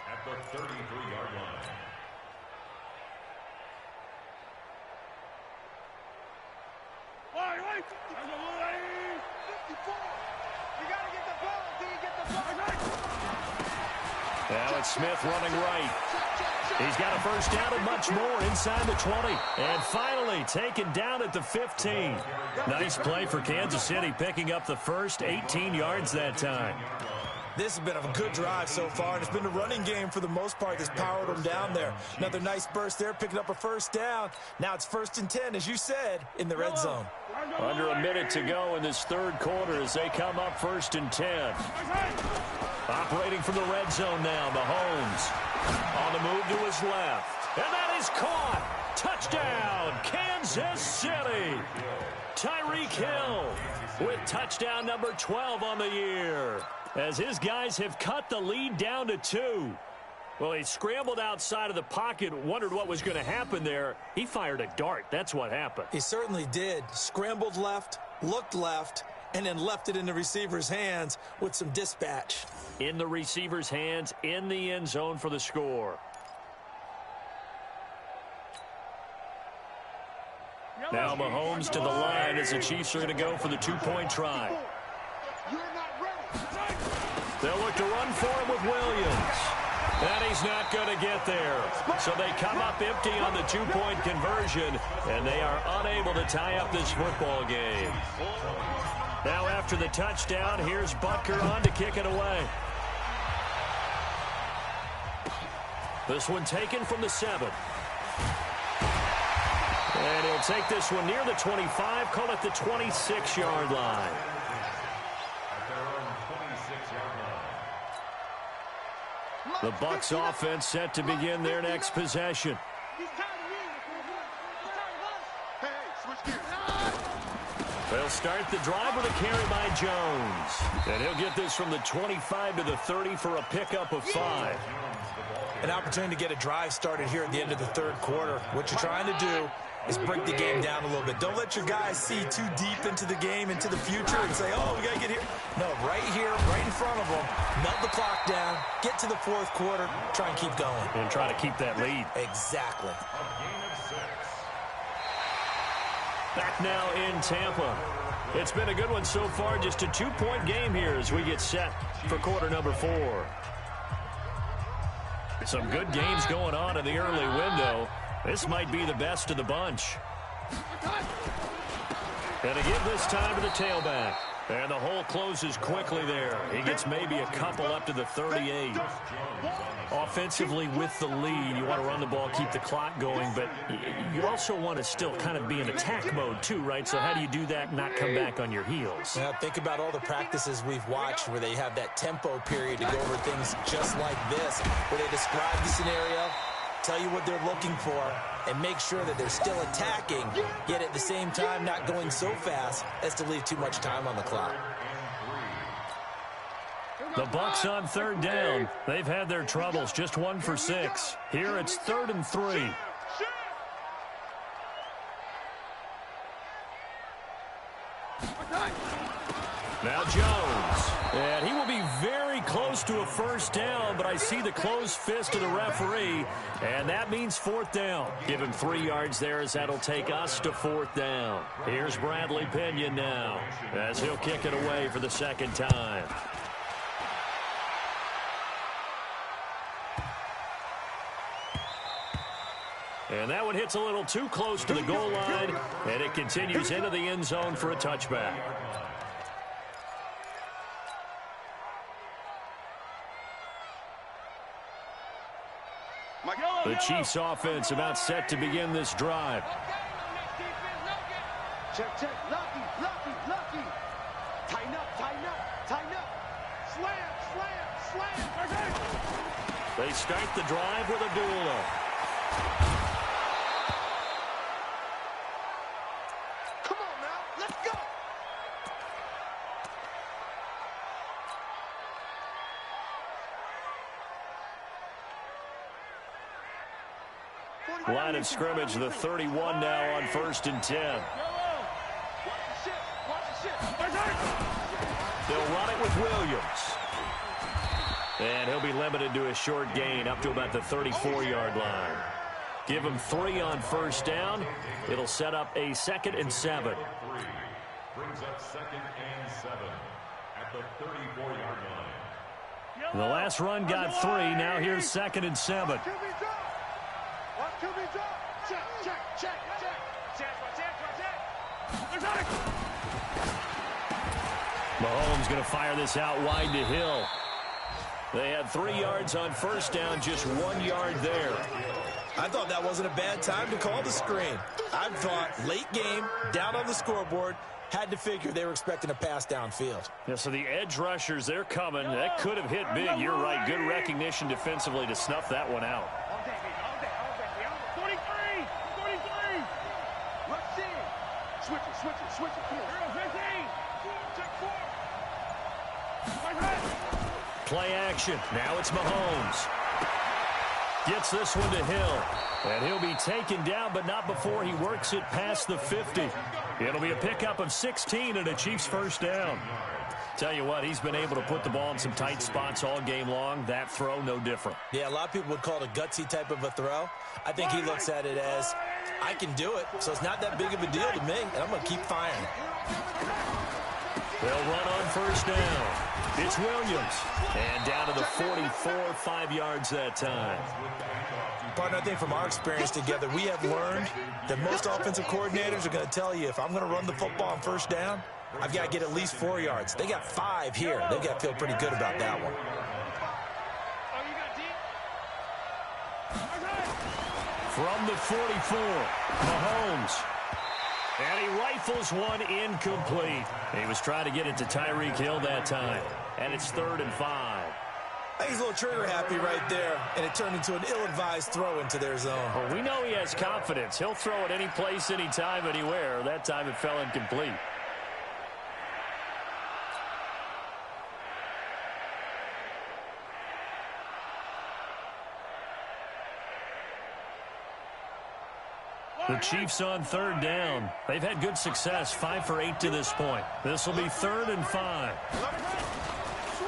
At the 33-yard line. Now it's Smith running right. He's got a 1st down and much more inside the 20. And finally taken down at the 15. Nice play for Kansas City, picking up the first 18 yards that time. This has been a good drive so far, and it's been a running game for the most part that's powered them down there. Another nice burst there, picking up a 1st down. Now it's 1st and 10, as you said, in the red zone. Under a minute to go in this 3rd quarter as they come up 1st and 10. Operating from the red zone now, Mahomes on the move to his left. And that is caught. Touchdown, Kansas City. Tyreek Hill with touchdown number 12 on the year, as his guys have cut the lead down to 2. Well, he scrambled outside of the pocket, wondered what was going to happen there. He fired a dart. That's what happened. He certainly did. Scrambled left, looked left, and then left it in the receiver's hands with some dispatch. In the receiver's hands, in the end zone for the score. Now Mahomes to the line as the Chiefs are going to go for the 2-point try. They'll look to run for him with Williams. And he's not going to get there. So they come up empty on the 2-point conversion, and they are unable to tie up this football game. Now after the touchdown, here's Butker on to kick it away. This one taken from the 7. And he'll take this one near the 25, call it the 26-yard line. At their own 26-yard line. The Bucs offense set to begin their next possession. They'll start the drive with a carry by Jones. And he'll get this from the 25 to the 30 for a pickup of 5. An opportunity to get a drive started here at the end of the third quarter. What you're trying to do is break the game down a little bit. Don't let your guys see too deep into the game, into the future, and say, oh, we got to get here. No, right here, right in front of them, melt the clock down, get to the fourth quarter, try and keep going. And try to keep that lead. Exactly. Back now in Tampa. It's been a good one so far. Just a 2-point game here as we get set for quarter number 4. Some good games going on in the early window. This might be the best of the bunch. And to give this time to the tailback. And the hole closes quickly there. He gets maybe a couple up to the 38. Offensively with the lead, you want to run the ball, keep the clock going, but you also want to still kind of be in attack mode too, right? So how do you do that and not come back on your heels? Now, think about all the practices we've watched where they have that tempo period to go over things just like this, where they describe the scenario, tell you what they're looking for, and make sure that they're still attacking, yet at the same time not going so fast as to leave too much time on the clock. The Bucs on third down. They've had their troubles, just 1 for 6. Here it's 3rd and 3. Now Jones. And he will be very close to a first down, but I see the closed fist of the referee, and that means 4th down. Give him 3 yards there as that'll take us to 4th down. Here's Bradley Pinion now as he'll kick it away for the second time. And that one hits a little too close to the goal line, and it continues into the end zone for a touchback. The Chiefs offense about set to begin this drive. Check, check, lucky, lucky, lucky. Tighten up, tighten up, tighten up. Slam, slam, slam. They start the drive with a duel. Come on now, let's go. Line of scrimmage, the 31 now on 1st and 10. They'll run it with Williams. And he'll be limited to a short gain up to about the 34-yard line. Give him 3 on first down. It'll set up a 2nd and 7. Brings up 2nd and 7 at the 34-yard line. The last run got 3. Now here's 2nd and 7. Check, check, check, check. Mahomes going to fire this out wide to Hill. They had 3 yards on first down, just 1 yard there. I thought that wasn't a bad time to call the screen. I thought late game, down on the scoreboard, had to figure they were expecting a pass downfield. Yeah, so the edge rushers, they're coming. That could have hit big. You're right. Good recognition defensively to snuff that one out. 43. Let's see. Switch it. Come on. 15. Check 4. Play action. Now it's Mahomes. Gets this one to Hill. And he'll be taken down, but not before he works it past the 50. It'll be a pickup of 16 and a Chiefs first down. Tell you what, he's been able to put the ball in some tight spots all game long. That throw, no different. Yeah, a lot of people would call it a gutsy type of a throw. I think he looks at it as, I can do it, so it's not that big of a deal to me, and I'm going to keep firing. They'll run on first down. It's Williams. And down to the 44, 5 yards that time. Partner, I think from our experience together, we have learned that most offensive coordinators are going to tell you, if I'm going to run the football on first down, I've got to get at least 4 yards. They got 5 here. They've got to feel pretty good about that one. From the 44, Mahomes. And he rifles one incomplete. He was trying to get it to Tyreek Hill that time. And it's 3rd and 5. I think he's a little trigger happy right there, and it turned into an ill-advised throw into their zone. Well, we know he has confidence. He'll throw it any place, anytime, anywhere. That time it fell incomplete. The Chiefs on third down. They've had good success, 5 for 8 to this point. This will be 3rd and 5.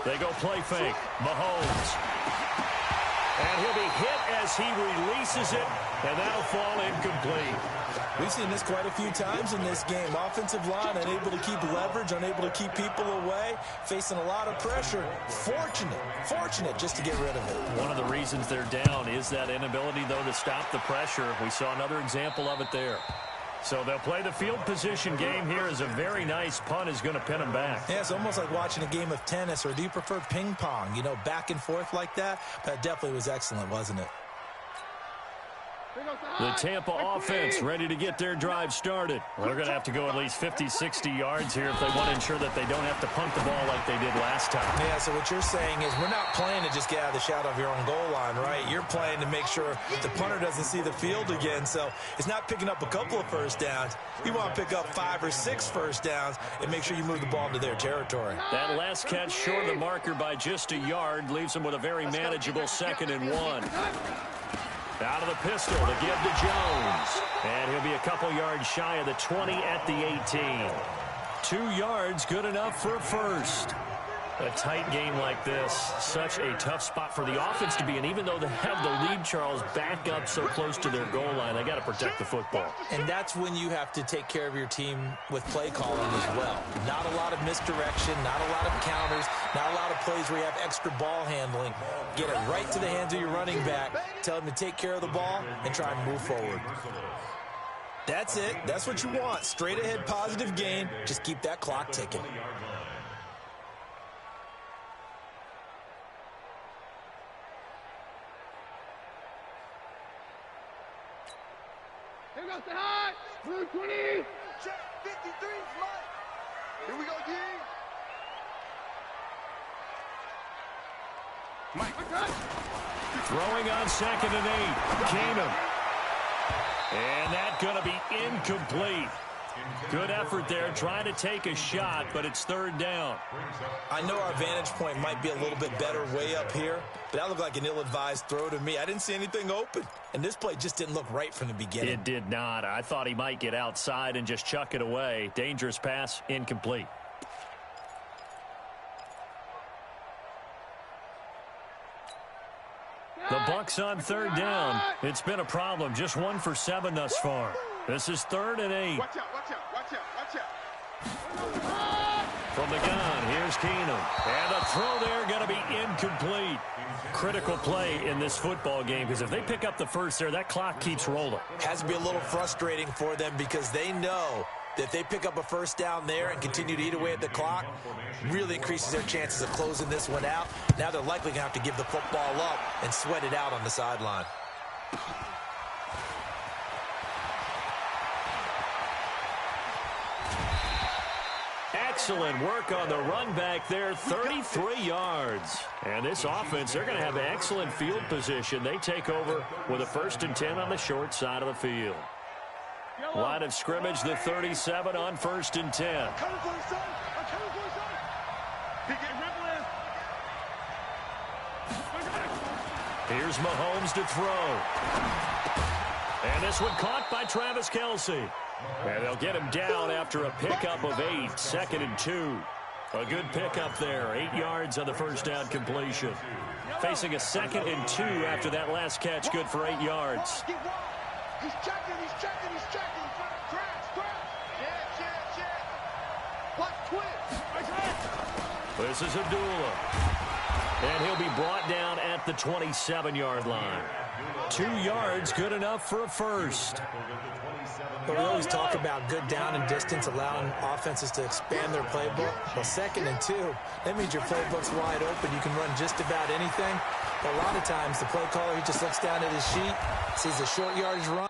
They go play fake. Mahomes. And he'll be hit as he releases it, and that'll fall incomplete. We've seen this quite a few times in this game. Offensive line unable to keep leverage, unable to keep people away, facing a lot of pressure. Fortunate just to get rid of it. One of the reasons they're down is that inability, though, to stop the pressure. We saw another example of it there. So they'll play the field position game here as a very nice punt is going to pin them back. Yeah, it's almost like watching a game of tennis, or do you prefer ping pong? You know, back and forth like that? That definitely was excellent, wasn't it? The Tampa offense ready to get their drive started. They're going to have to go at least 50, 60 yards here if they want to ensure that they don't have to punt the ball like they did last time. Yeah, so what you're saying is we're not playing to just get out of the shadow of your own goal line, right? You're playing to make sure the punter doesn't see the field again. So it's not picking up a couple of first downs. You want to pick up 5 or 6 first downs and make sure you move the ball into their territory. That last catch short of the marker by just a yard leaves them with a very manageable 2nd and 1. Out of the pistol to give to Jones. And he'll be a couple yards shy of the 20 at the 18. 2 yards, good enough for a first. A tight game like this, such a tough spot for the offense to be in. Even though they have the lead, Charles, back up so close to their goal line, they got to protect the football. And that's when you have to take care of your team with play calling as well. Not a lot of misdirection, not a lot of counters, not a lot of plays where you have extra ball handling. Get it right to the hands of your running back, tell him to take care of the ball, and try and move forward. That's it. That's what you want. Straight ahead positive gain. Just keep that clock ticking. Here goes the high. Blue 20. Check 53. Mike. Here we go, D. Mike. Throwing on 2nd and 8. Keenum. And that's going to be incomplete. Good effort there, trying to take a shot, but it's 3rd down. I know our vantage point might be a little bit better way up here, but that looked like an ill-advised throw to me. I didn't see anything open, and this play just didn't look right from the beginning. It did not. I thought he might get outside and just chuck it away. Dangerous pass, incomplete. The Bucs on 3rd down. It's been a problem. Just 1 for 7 thus far. This is 3rd and 8. Watch out, watch out, watch out, watch out. From the gun, here's Keenum. And the throw there going to be incomplete. Critical play in this football game, because if they pick up the first there, that clock keeps rolling. Has to be a little frustrating for them because they know that if they pick up a first down there and continue to eat away at the clock, really increases their chances of closing this one out. Now they're likely going to have to give the football up and sweat it out on the sideline. Excellent work on the run back there, 33 yards. And this offense, they're going to have excellent field position. They take over with a 1st and 10 on the short side of the field. Line of scrimmage, the 37 on 1st and 10. Here's Mahomes to throw. And this one caught by Travis Kelce. And they'll get him down after a pickup of 8, 2nd and 2. A good pickup there, 8 yards on the first down completion. Facing a 2nd and 2 after that last catch, good for 8 yards. He's checking, he's checking, he's checking. Crash. Check. What, twitch? This is Abdullah. And he'll be brought down at the 27-yard line. 2 yards, good enough for a first. But we always talk about good down and distance, allowing offenses to expand their playbook. Well, 2nd and 2, that means your playbook's wide open. You can run just about anything. But a lot of times, the play caller, he just looks down at his sheet, sees a short yardage run.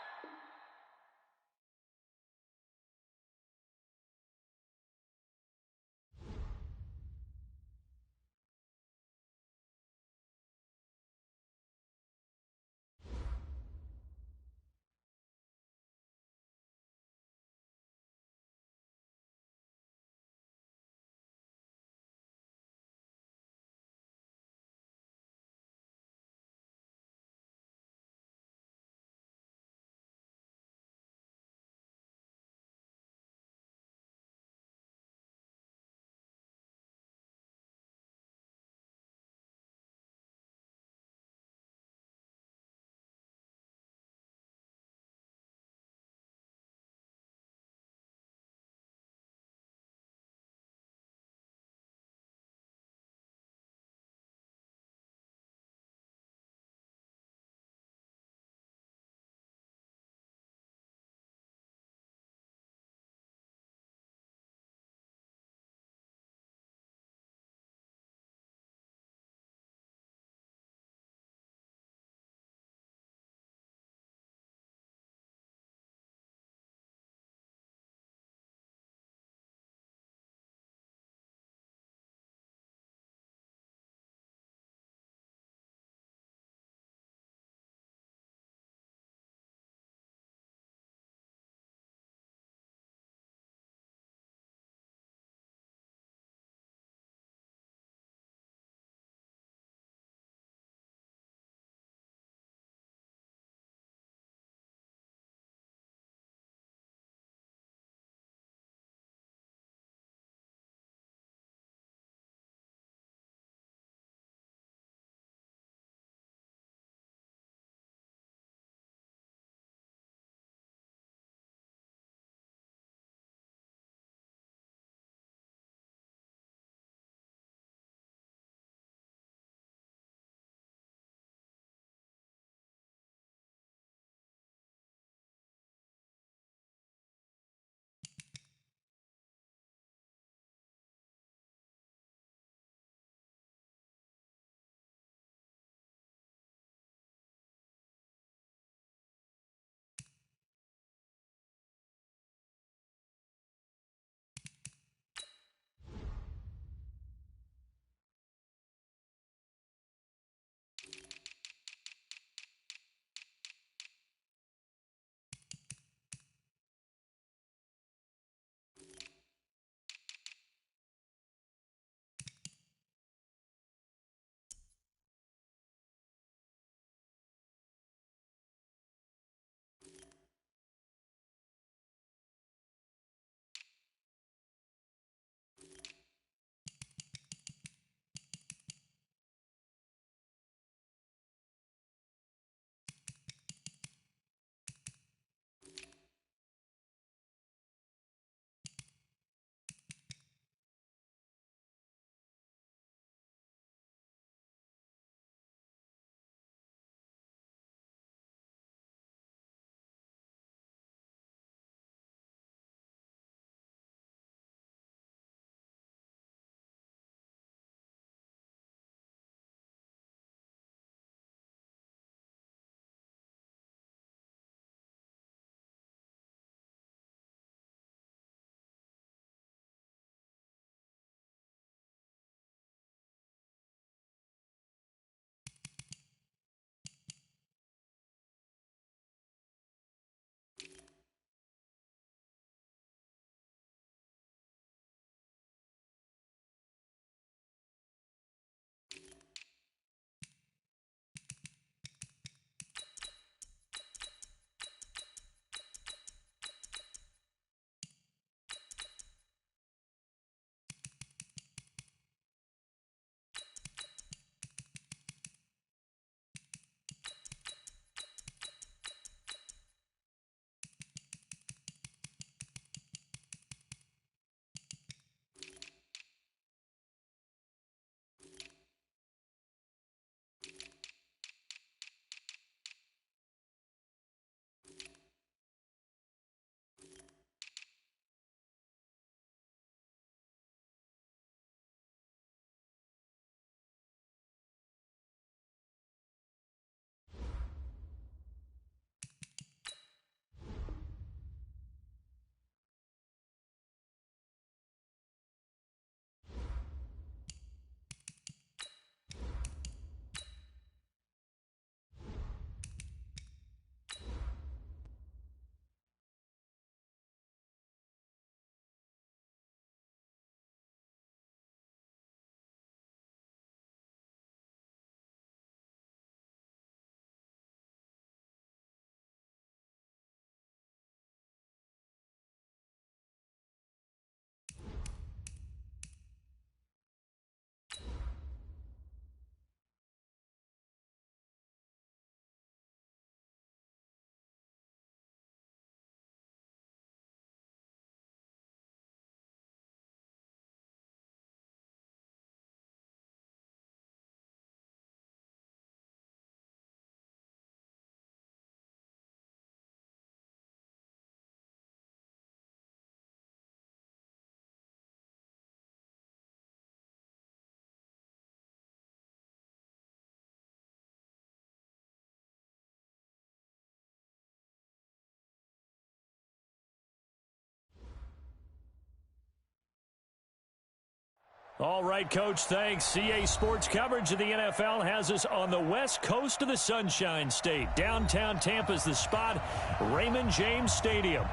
All right, Coach, thanks. CA Sports coverage of the NFL has us on the west coast of the Sunshine State. Downtown Tampa's the spot, Raymond James Stadium.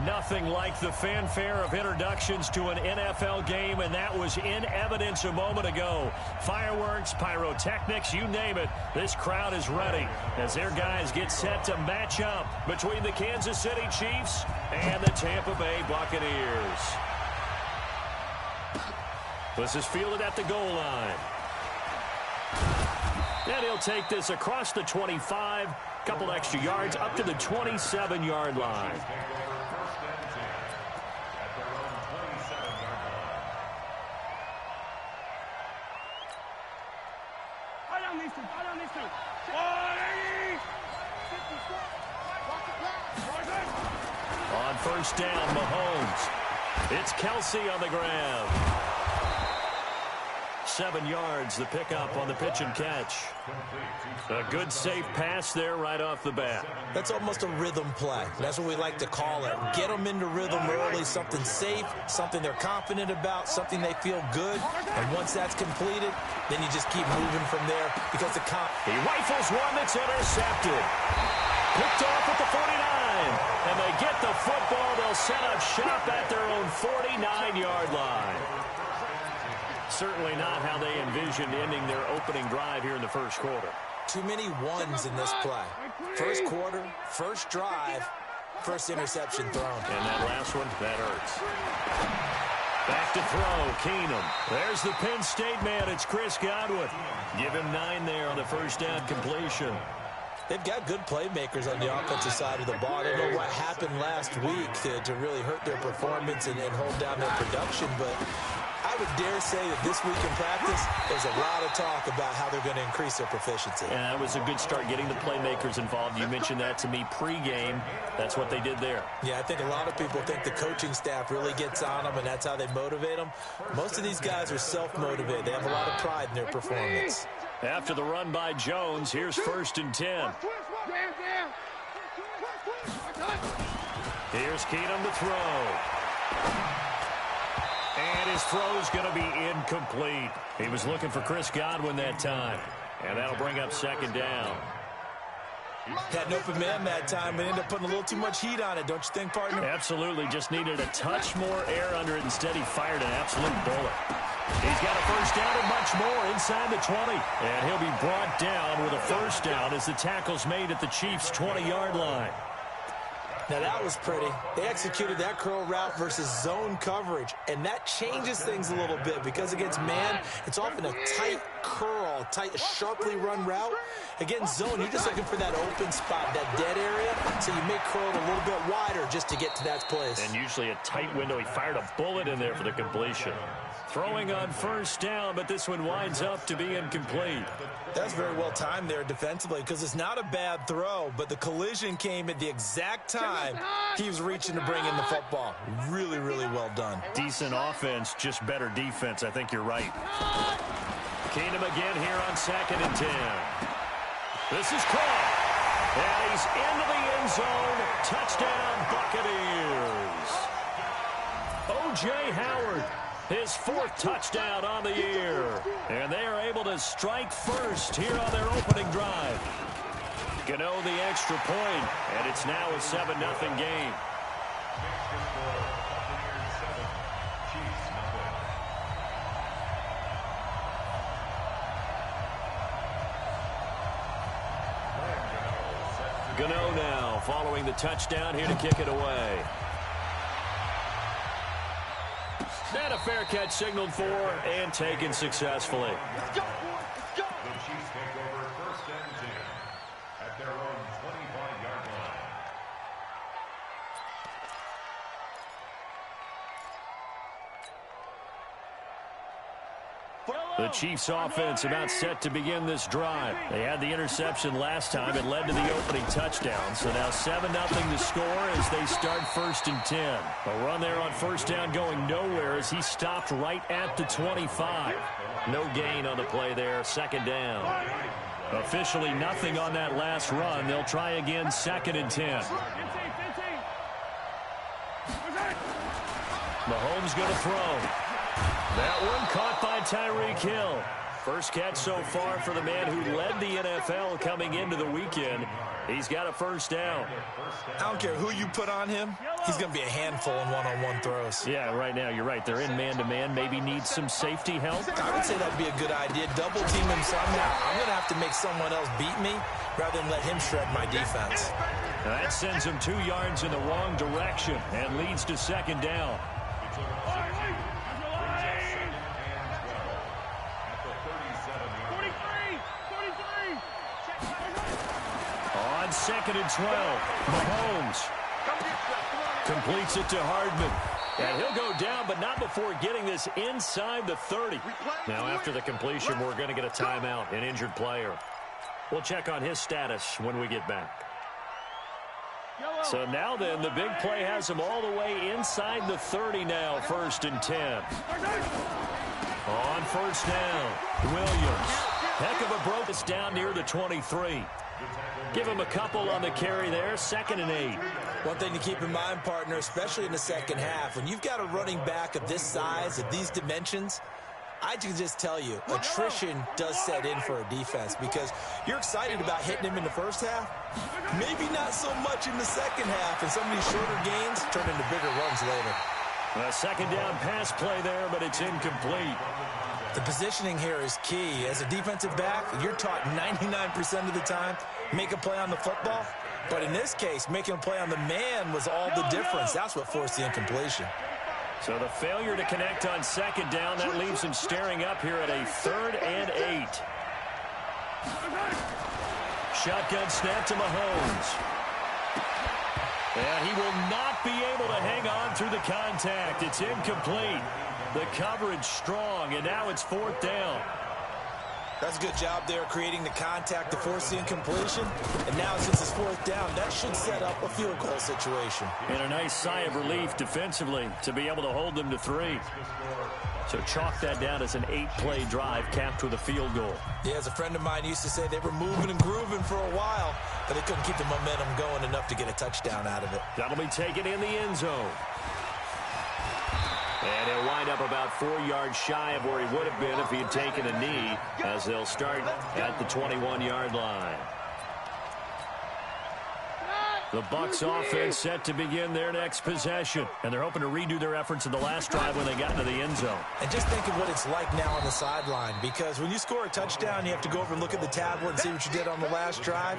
Nothing like the fanfare of introductions to an NFL game, and that was in evidence a moment ago. Fireworks, pyrotechnics, you name it. This crowd is ready as their guys get set to match up between the Kansas City Chiefs and the Tampa Bay Buccaneers. This is fielded at the goal line. And he'll take this across the 25, couple extra yards up to the 27-yard line. On first down, Mahomes. It's Kelsey on the ground. 7 yards, the pickup on the pitch and catch. A good, safe pass there right off the bat. That's almost a rhythm play. That's what we like to call it. Get them into rhythm early, something safe, something they're confident about, something they feel good. And once that's completed, then you just keep moving from there because the He rifles one that's intercepted. Picked off at the 49. And they get the football. They'll set up shop at their own 49-yard line. Certainly not how they envisioned ending their opening drive here in the first quarter. Too many ones in this play. First quarter, first drive, first interception thrown. And that last one, that hurts. Back to throw, Keenum. There's the Penn State man, it's Chris Godwin. Give him 9 there on the first down completion. They've got good playmakers on the offensive side of the ball. I don't know what happened last week to really hurt their performance and hold down their production, but I would dare say that this week in practice, there's a lot of talk about how they're going to increase their proficiency. Yeah, that was a good start getting the playmakers involved. You mentioned that to me pregame. That's what they did there. Yeah, I think a lot of people think the coaching staff really gets on them, and that's how they motivate them. Most of these guys are self-motivated. They have a lot of pride in their performance. After the run by Jones, here's 1st and 10. Here's Keenum to throw. And his throw's going to be incomplete. He was looking for Chris Godwin that time. And that'll bring up 2nd down. Had an open man that time, but ended up putting a little too much heat on it, don't you think, partner? Absolutely. Just needed a touch more air under it. Instead, he fired an absolute bullet. He's got a first down and much more inside the 20. And he'll be brought down with a first down as the tackle's made at the Chiefs' 20-yard line. Now, that was pretty. They executed that curl route versus zone coverage, and that changes things a little bit because against man, it's often a tight curl, tight, sharply run route. Against zone, you're just looking for that open spot, that dead area, so you may curl it a little bit wider just to get to that place. And usually a tight window. He fired a bullet in there for the completion. Throwing on first down, but this one winds up to be incomplete. That's very well timed there defensively because it's not a bad throw, but the collision came at the exact time he was reaching to bring in the football. Really, really well done. Decent offense, just better defense. I think you're right. Keenum again here on 2nd and 10. This is caught. And he's into the end zone. Touchdown, Buccaneers. O.J. Howard. His 4th touchdown on the year. And they are able to strike first here on their opening drive. Gano the extra point, and it's now a 7-0 game. Gano now following the touchdown here to kick it away. And a fair catch signaled for and taken successfully. Let's go. The Chiefs take over 1st and 10 at their own 25-yard line. The Chiefs offense about set to begin this drive. They had the interception last time. It led to the opening touchdown. So now 7-0 to score as they start 1st and 10. A run there on first down going nowhere as he stopped right at the 25. No gain on the play there. 2nd down. Officially nothing on that last run. They'll try again 2nd and 10. Mahomes going to throw. That one caught by Tyreek Hill. First catch so far for the man who led the NFL coming into the weekend. He's got a first down. I don't care who you put on him. He's going to be a handful in one-on-one throws. Yeah, right now, you're right. They're in man-to-man. Maybe need some safety help. I would say that would be a good idea. Double team him somehow. I'm going to have to make someone else beat me rather than let him shred my defense. Now that sends him 2 yards in the wrong direction and leads to second down. On 2nd and 12, Mahomes completes it to Hardman. And he'll go down, but not before getting this inside the 30. Now, after the completion, we're going to get a timeout, an injured player. We'll check on his status when we get back. So now then, the big play has him all the way inside the 30 now, 1st and 10. On first down, Williams. Heck of a broke. It's down near the 23. Give him a couple on the carry there, 2nd and 8. One thing to keep in mind, partner, especially in the second half, when you've got a running back of this size, of these dimensions, I can just tell you, attrition does set in for a defense because you're excited about hitting him in the first half. Maybe not so much in the second half, and some of these shorter gains turn into bigger runs later. A second down pass play there, but it's incomplete. The positioning here is key. As a defensive back, you're taught 99% of the time, make a play on the football. But in this case, making a play on the man was all the difference. That's what forced the incompletion. So the failure to connect on second down, that leaves him staring up here at a 3rd and 8. Shotgun snap to Mahomes. And he will not be able to hang on through the contact. It's incomplete. The coverage strong, and now it's 4th down. That's a good job there creating the contact to force the incompletion. And now since it's 4th down, that should set up a field goal situation. And a nice sigh of relief defensively to be able to hold them to 3. So chalk that down as an 8-play drive capped with a field goal. Yeah, as a friend of mine used to say, they were moving and grooving for a while, but they couldn't keep the momentum going enough to get a touchdown out of it. That'll be taken in the end zone. And he'll wind up about 4 yards shy of where he would have been if he had taken a knee, as they'll start at the 21-yard line. The Bucs offense set to begin their next possession, and they're hoping to redo their efforts in the last drive when they got into the end zone. And just think of what it's like now on the sideline, because when you score a touchdown, you have to go over and look at the tablet and see what you did on the last drive.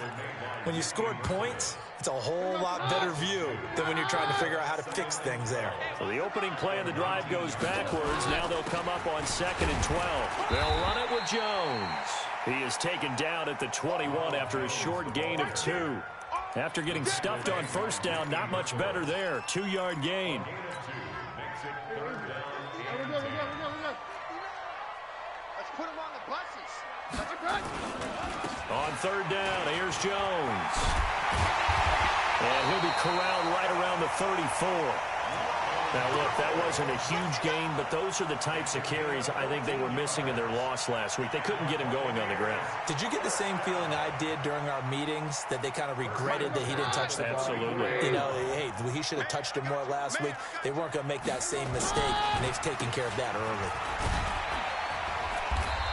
When you scored points, it's a whole lot better view than when you're trying to figure out how to fix things there. So the opening play of the drive goes backwards. Now they'll come up on 2nd and 12. They'll run it with Jones. He is taken down at the 21 after a short gain of 2. After getting stuffed on first down, not much better there. 2-yard gain. Let's put him on the buses. On 3rd down, here's Jones. And he'll be corralled right around the 34. Now, look, that wasn't a huge gain, but those are the types of carries I think they were missing in their loss last week. They couldn't get him going on the ground. Did you get the same feeling I did during our meetings, that they kind of regretted that he didn't touch the ball? Absolutely. You know, hey, he should have touched it more last week. They weren't going to make that same mistake, and they've taken care of that early.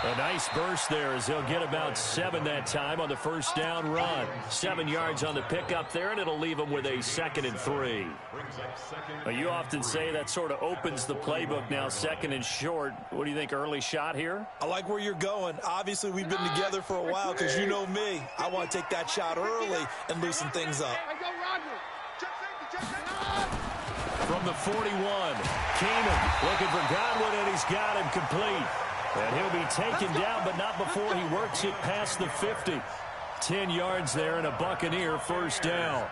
A nice burst there as they'll get about 7 that time on the first down run. 7 yards on the pickup there, and it'll leave them with a 2nd and 3. Well, you often say that sort of opens the playbook now, 2nd and short. What do you think, early shot here? I like where you're going. Obviously, we've been together for a while because you know me. I want to take that shot early and loosen things up. From the 41, Keenan looking for Godwin, and he's got him complete. And he'll be taken down, but not before he works it past the 50. 10 yards there and a Buccaneer first down.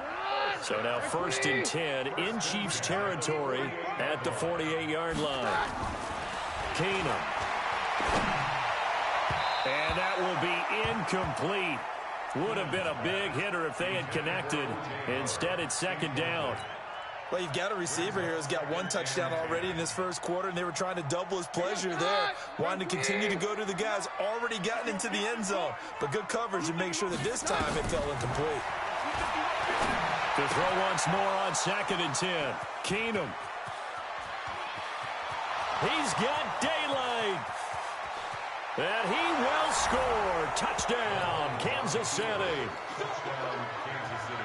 So now 1st and 10 in Chiefs territory at the 48-yard line. Keenan. And that will be incomplete. Would have been a big hitter if they had connected. Instead, it's 2nd down. Well, you've got a receiver here who's got 1 touchdown already in this first quarter, and they were trying to double his pleasure there, wanting to continue to go to the guys already gotten into the end zone. But good coverage to make sure that this time it fell incomplete. To throw once more on 2nd and 10. Keenum. He's got daylight. And he will score. Touchdown, Kansas City. Touchdown, Kansas City.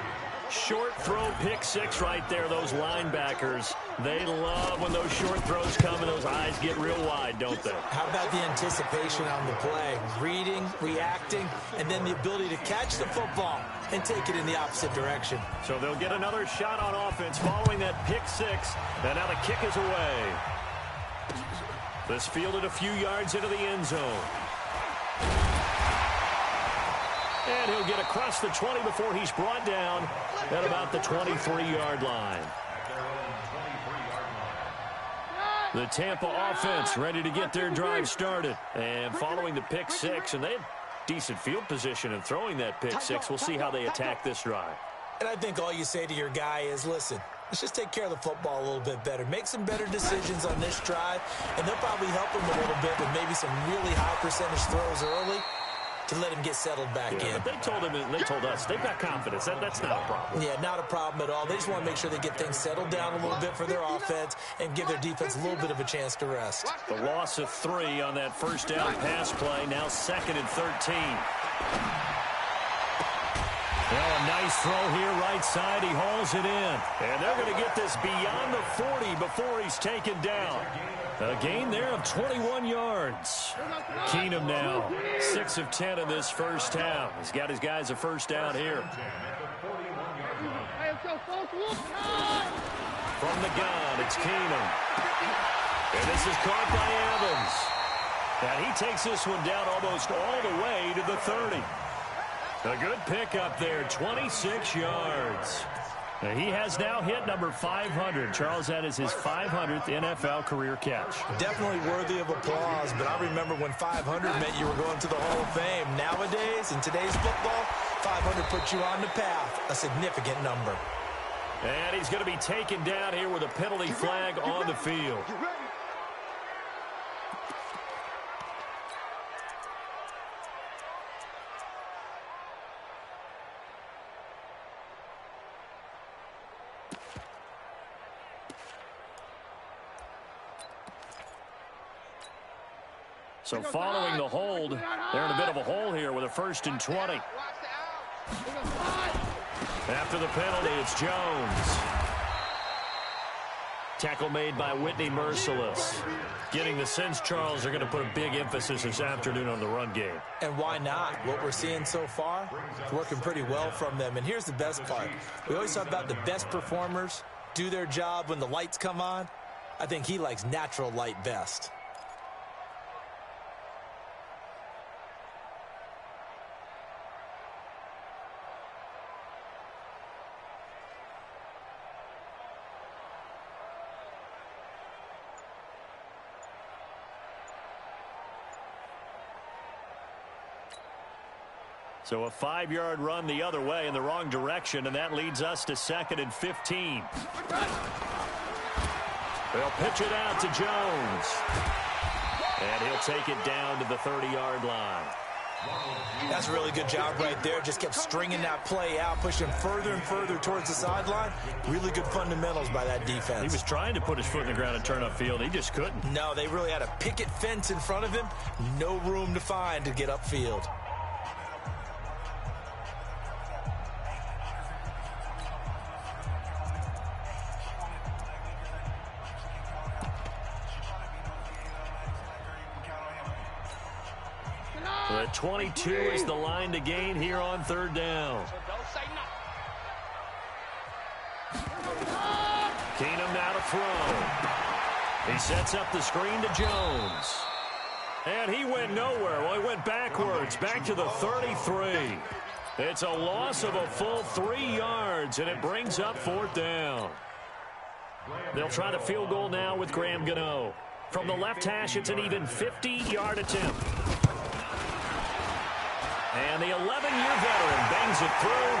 Short throw pick six right there, those linebackers. They love when those short throws come and those eyes get real wide, don't they? How about the anticipation on the play? Reading, reacting, and then the ability to catch the football and take it in the opposite direction. So they'll get another shot on offense following that pick six. And now the kick is away. This fielded a few yards into the end zone. And he'll get across the 20 before he's brought down at about the 23-yard line. The Tampa offense ready to get their drive started. And following the pick six, and they had decent field position in throwing that pick six. We'll see how they attack this drive. And I think all you say to your guy is, listen, let's just take care of the football a little bit better. Make some better decisions on this drive, and they'll probably help him a little bit with maybe some really high percentage throws early to let him get settled back in. But they told us they've got confidence. That's not a problem. Yeah, not a problem at all. They just want to make sure they get things settled down a little bit for their offense and give their defense a little bit of a chance to rest. The loss of 3 on that first down pass play. Now 2nd and 13. Well, a nice throw here, right side. He hauls it in. And they're going to get this beyond the 40 before he's taken down. A gain there of 21 yards. Keenum now 6 of 10 in this first half. He's got his guys a first down here. From the gun, it's Keenum. And this is caught by Evans. And he takes this one down almost all the way to the 30. A good pickup there, 26 yards. He has now hit number 500. Charles, that is his 500th NFL career catch. Definitely worthy of applause, but I remember when 500 meant you were going to the Hall of Fame. Nowadays, in today's football, 500 puts you on the path, a significant number. And he's going to be taken down here with a penalty flag on the field. So following the hold, they're in a bit of a hole here with a 1st and 20. After the penalty, it's Jones. Tackle made by Whitney Merciless. Getting the sense, Charles, they're going to put a big emphasis this afternoon on the run game. And why not? What we're seeing so far, it's working pretty well from them. And here's the best part. We always talk about the best performers do their job when the lights come on. I think he likes natural light best. So a 5-yard run the other way in the wrong direction, and that leads us to 2nd and 15. They'll pitch it out to Jones. And he'll take it down to the 30-yard line. That's a really good job right there. Just kept stringing that play out, pushing further and further towards the sideline. Really good fundamentals by that defense. He was trying to put his foot in the ground and turn upfield. He just couldn't. No, they really had a picket fence in front of him. No room to find to get upfield. The 22 is the line to gain here on 3rd down. Keenum now to throw. He sets up the screen to Jones. And he went nowhere. Well, he went backwards, back to the 33. It's a loss of a full 3 yards, and it brings up 4th down. They'll try the field goal now with Graham Gano. From the left hash, it's an even 50-yard attempt. And the 11-year veteran bangs it through,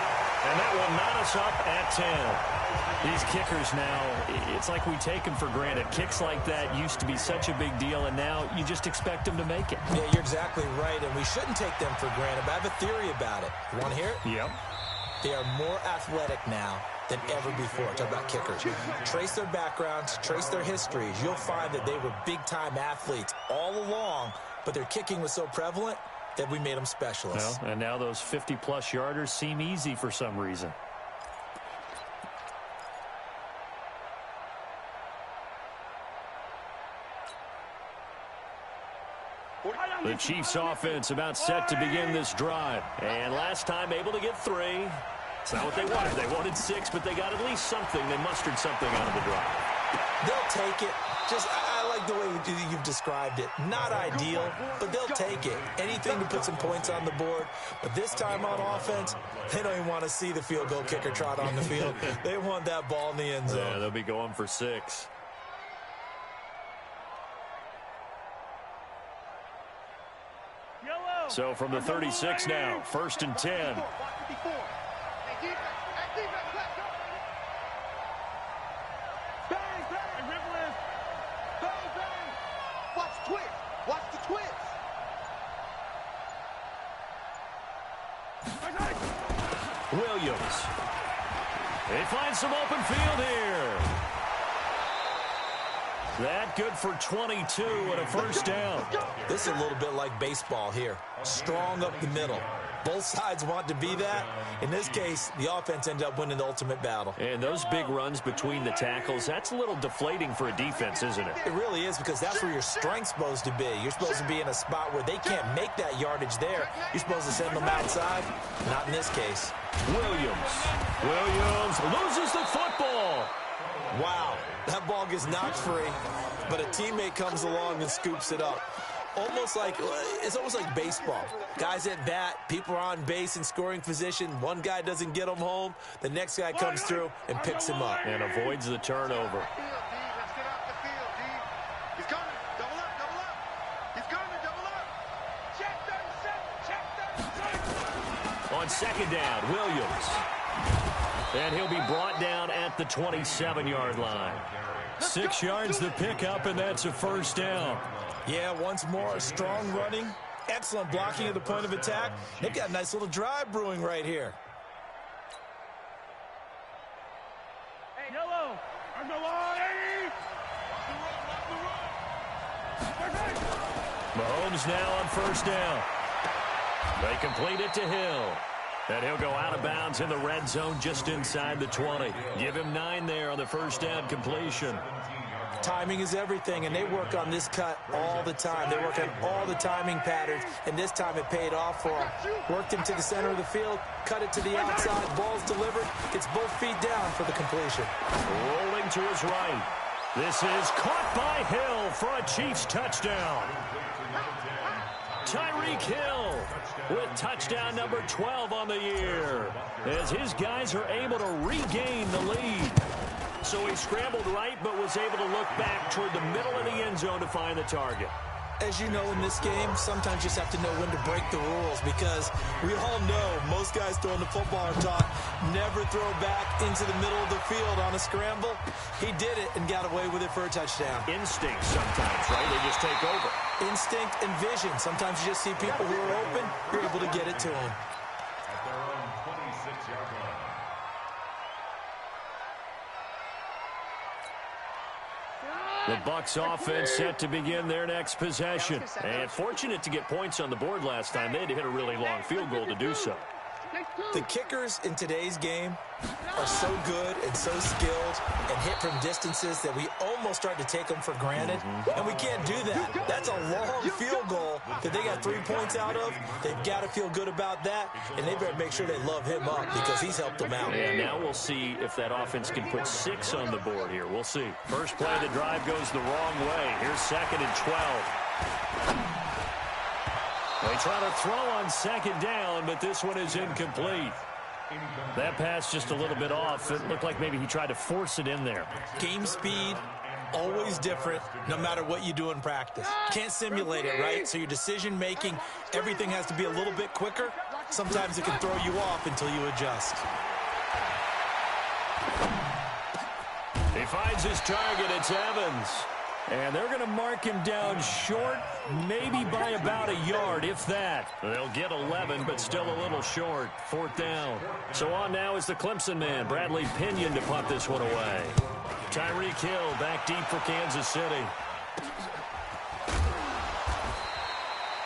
and that will knot us up at 10. These kickers now, it's like we take them for granted. Kicks like that used to be such a big deal, and now you just expect them to make it. Yeah, you're exactly right, and we shouldn't take them for granted, but I have a theory about it. You want to hear it? Yep. They are more athletic now than ever before. Talk about kickers. Trace their backgrounds, trace their histories. You'll find that they were big-time athletes all along, but their kicking was so prevalent that we made them specialists. Well, and now those 50-plus yarders seem easy for some reason. The Chiefs offense about set to begin this drive. And last time able to get 3. It's not what they wanted. They wanted 6, but they got at least something. They mustered something out of the drive. They'll take it. I like the way you've described it. Not ideal, but they'll take it. Anything to put some points on the board. But this time on offense, they don't even want to see the field goal kicker trot on the field. They want that ball in the end zone. Yeah, they'll be going for 6. So from the 36 now, 1st and 10. Watch the twist. Williams. They find some open field here. That good for 22 and a first down. This is a little bit like baseball here. Strong up the middle. Both sides want to be that. In this case, the offense ended up winning the ultimate battle. And those big runs between the tackles, that's a little deflating for a defense, isn't it? It really is, because that's where your strength's supposed to be. You're supposed to be in a spot where they can't make that yardage there. You're supposed to send them outside. Not in this case. Williams loses the football. Wow, that ball gets knocked free, but a teammate comes along and scoops it up. It's almost like baseball. Guys at bat, people are on base in scoring position. One guy doesn't get him home. The next guy comes through and picks him up. And avoids the turnover. Let's get off the field, D. He's coming. Double up, double up. He's coming, double up. Check 37, check 37. On 2nd down, Williams. And he'll be brought down at the 27-yard line. 6 yards the pickup, and that's a first down. Yeah, once more, strong running, excellent blocking at the point of attack. They've got a nice little drive brewing right here. Hey, yellow. I'm the line. Mahomes now on first down. They complete it to Hill. And he'll go out of bounds in the red zone just inside the 20. Give him 9 there on the first down completion. Timing is everything, and they work on this cut all the time. They work on all the timing patterns, and this time it paid off for them. Worked him to the center of the field, cut it to the outside, ball's delivered, gets both feet down for the completion. Rolling to his right. This is caught by Hill for a Chiefs touchdown. Tyreek Hill with touchdown number 12 on the year, as his guys are able to regain the lead. So he scrambled right, but was able to look back toward the middle of the end zone to find the target. As you know, in this game, sometimes you just have to know when to break the rules, because we all know most guys throwing the football are taught never throw back into the middle of the field on a scramble. He did it and got away with it for a touchdown. Instinct sometimes, right? They just take over. Instinct and vision. Sometimes you just see people who are open, you're able to get it to them. At their own 26-yard line. The Bucs offense set to begin their next possession. And fortunate to get points on the board last time. They had to hit a really long field goal to do so. The kickers in today's game are so good and so skilled and hit from distances that we almost start to take them for granted. And we can't do that. That's a long field goal that they got 3 points out of. They've got to feel good about that, and they better make sure they love him up, because he's helped them out. And now we'll see if that offense can put 6 on the board here. We'll see. First play of the drive goes the wrong way. Here's 2nd and 12. They try to throw on 2nd down, but this one is incomplete. That pass just a little bit off. It looked like maybe he tried to force it in there. Game speed, always different, no matter what you do in practice. Can't simulate it, right? So your decision-making, everything has to be a little bit quicker. Sometimes it can throw you off until you adjust. He finds his target. It's Evans. And they're going to mark him down short, maybe by about a yard, if that. They'll get 11, but still a little short. 4th down. So on now is the Clemson man, Bradley Pinion, to punt this one away. Tyreek Hill back deep for Kansas City.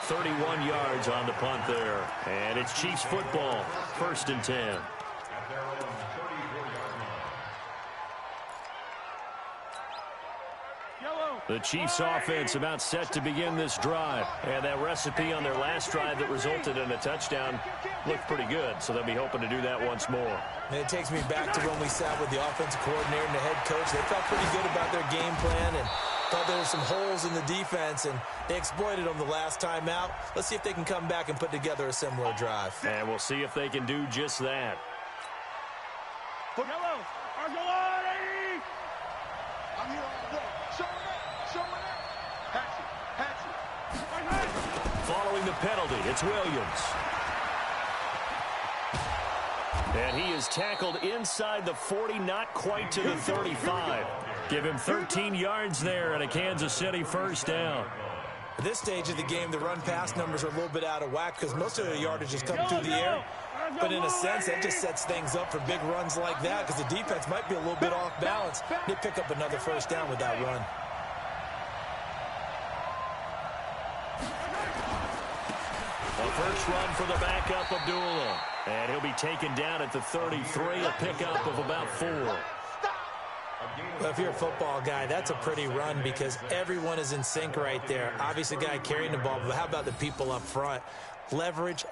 31 yards on the punt there. And it's Chiefs football, 1st and 10. The Chiefs offense about set to begin this drive. And that recipe on their last drive that resulted in a touchdown looked pretty good. So they'll be hoping to do that once more. And it takes me back to when we sat with the offensive coordinator and the head coach. They felt pretty good about their game plan and thought there were some holes in the defense, and they exploited them the last time out. Let's see if they can come back and put together a similar drive. And we'll see if they can do just that. I'm here all day. Following the penalty, it's Williams. And he is tackled inside the 40, not quite to the 35. Give him 13 yards there and a Kansas City 1st down. At this stage of the game, the run-pass numbers are a little bit out of whack because most of the yardage is coming through the air. But in a sense, that just sets things up for big runs like that because the defense might be a little bit off balance. They pick up another 1st down with that run. A first run for the backup, Abdullah. And he'll be taken down at the 33, a pickup of about 4. Well, if you're a football guy, that's a pretty run because everyone is in sync right there. Obviously, the guy carrying the ball, but how about the people up front? Leverage,